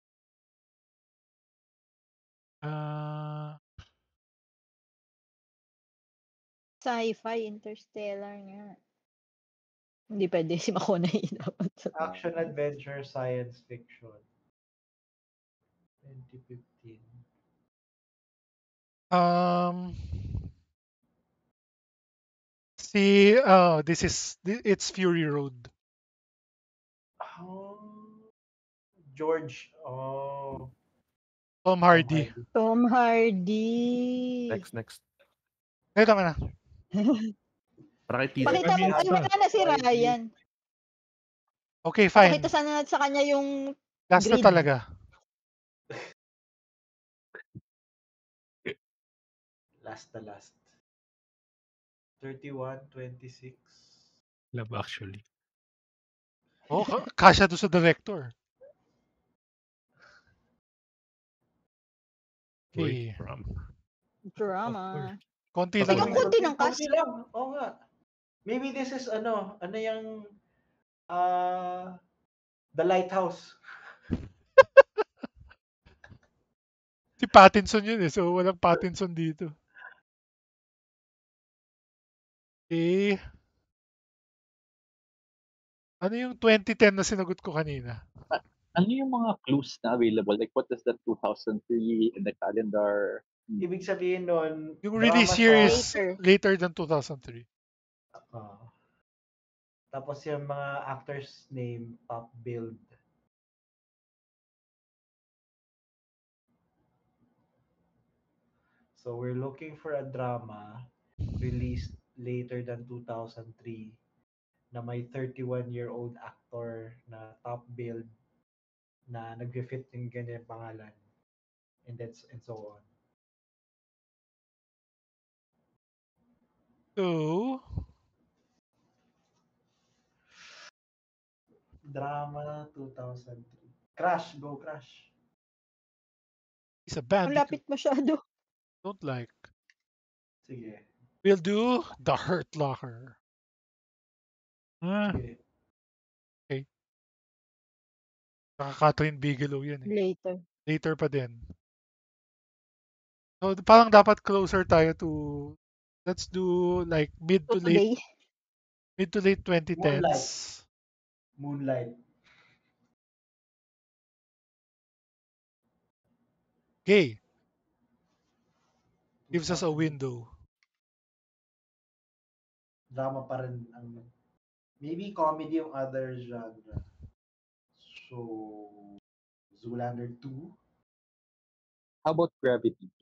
Sci-fi, Interstellar nga. Hindi pwede si McConaughey dapat. Action, adventure, science fiction. 2015. It's Fury Road. George. Tom Hardy. Tom Hardy. Next. Ito ka na. Pakita mo, ay wala na si Ryan. Okay, fine. Pakita sana sa kanya yung Last na grid. talaga. Last. 31, 26. Love Actually. Oh, kasya doon sa director. Okay. Drama. Konti lang. Ang konti ng cast. Konti lang. Oo nga. Maybe this is yung The Lighthouse. Si Pattinson yun eh. So, walang Pattinson dito. Okay. Ano yung 2010 na sinagot ko kanina? Ano yung mga clues na available? Like, what is the 2003 in the calendar? Ibig sabihin nun, Yung release year is later than 2003. Tapos yung mga actors name, top build. So we're looking for a drama released later than 2003 na may 31-year-old actor na top build na nag-fit yung ganyan pangalan. And so on. So, drama 2003. Crash, go Crash. It's a band. Ang lapit masyado. Don't like. Sige. We'll do The Hurt Locker. Sige. Okay. Saka Catherine Bigelow yan eh. Later. Later pa din. So parang dapat closer tayo to, let's do like mid to late 2010s. Moonlight. Okay. Gives us a window. Drama pa rin ang maybe comedy yung other genre. So Zoolander 2. How about Gravity?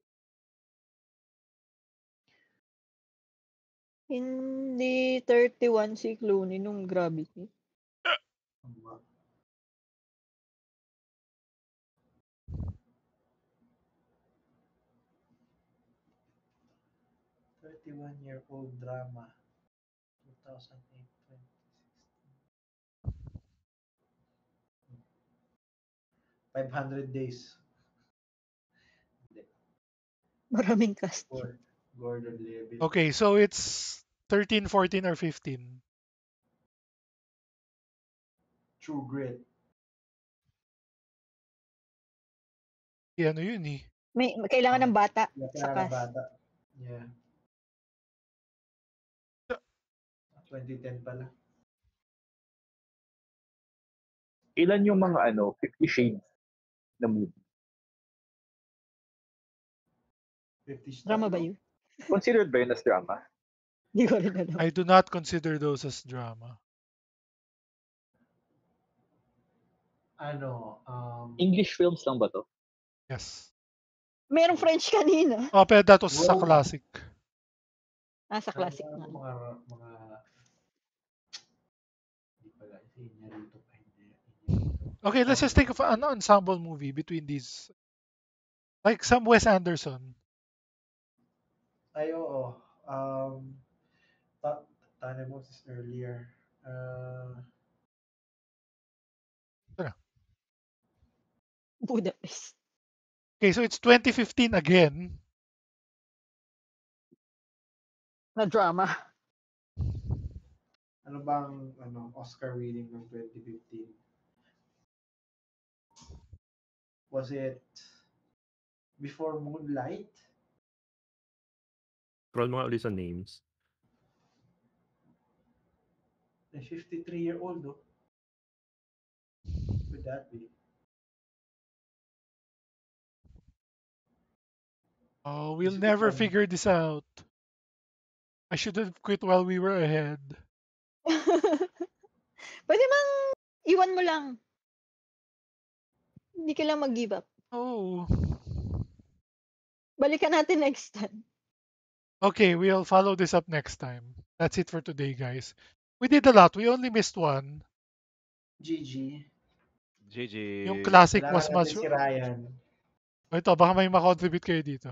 Hindi 31 si Clooney nung Gravity. 31-year-old drama. 2008, 2016. 500 Days. Maraming cast. Gordon Levitt. Okay, so it's 13, 14, or 15. True Grit. Ano yun eh. May kailangan ng bata sa Kailangan ng cast. bata. Yeah. 2010 pala. Ilan yung mga 50 Shades na movie? 50 Shades. Drama ba yun? Considered ba yun as drama? Hindi ko rin alam. I do not consider those as drama. English films lang ba to? Yes. Merong French kanina. Oh, pero that was sa classic. Sa classic na. Mga Okay, let's just think of an ensemble movie between these. Like some Wes Anderson. Ay, oo. Tanya mo this earlier. Budapest. Okay, so it's 2015 again. Na drama. Ano bang Oscar winning ng 2015? Was it Before Moonlight? Scroll mo nga ulit sa names. A 53-year-old, no? Would that be? Oh, we'll never figure this out. I should have quit while we were ahead. Pwede bang iwan mo lang. Hindi ka lang mag-give up. Oh. Balikan natin next time. Okay, we'll follow this up next time. That's it for today, guys. We did a lot. We only missed one. GG. Yung classic was Kailangan much... natin si Ryan. Ito, baka may makontribute kayo dito.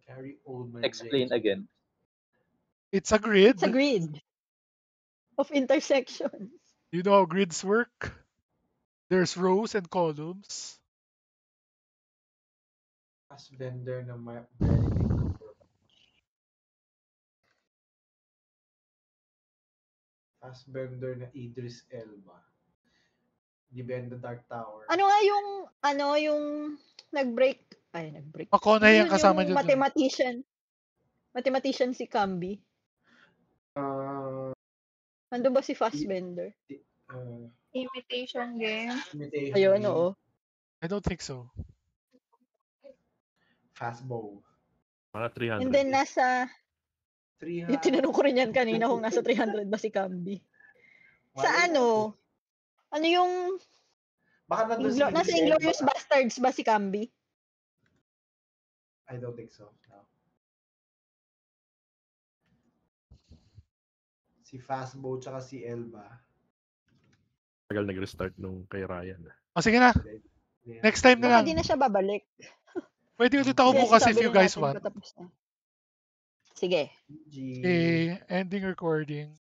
Gary Oldman. Explain again. It's a grid. It's a grid of intersections. You know how grids work? There's rows and columns. Fassbender na Benedict Cumberbatch. Fassbender na Idris Elba. Defend the Dark Tower. Ano nga yung nag-break? McConaughey ang Yun kasama yung dyan. mathematician si Camby. Nandun ba si Fassbender? Imitation Game. Ayun, oo. I don't think so. Fastball. Mga 300. And then nasa, 300. yung tinanong ko rin yan kanina kung nasa 300 ba si Camby. Sa ano yung, Baka nandun si nasa Idris Inglourious Elba. Bastards ba si Camby? I don't think so. No. Si Fastbow tsaka si Elba. Tagal nag-restart nung kay Ryan. O sige na. Yeah. Next time na Baka lang. di na siya babalik. Pwede ulit ako Yes, bukas if sabi you rin guys natin want. patapos na. Sige. GG. Okay, ending recording.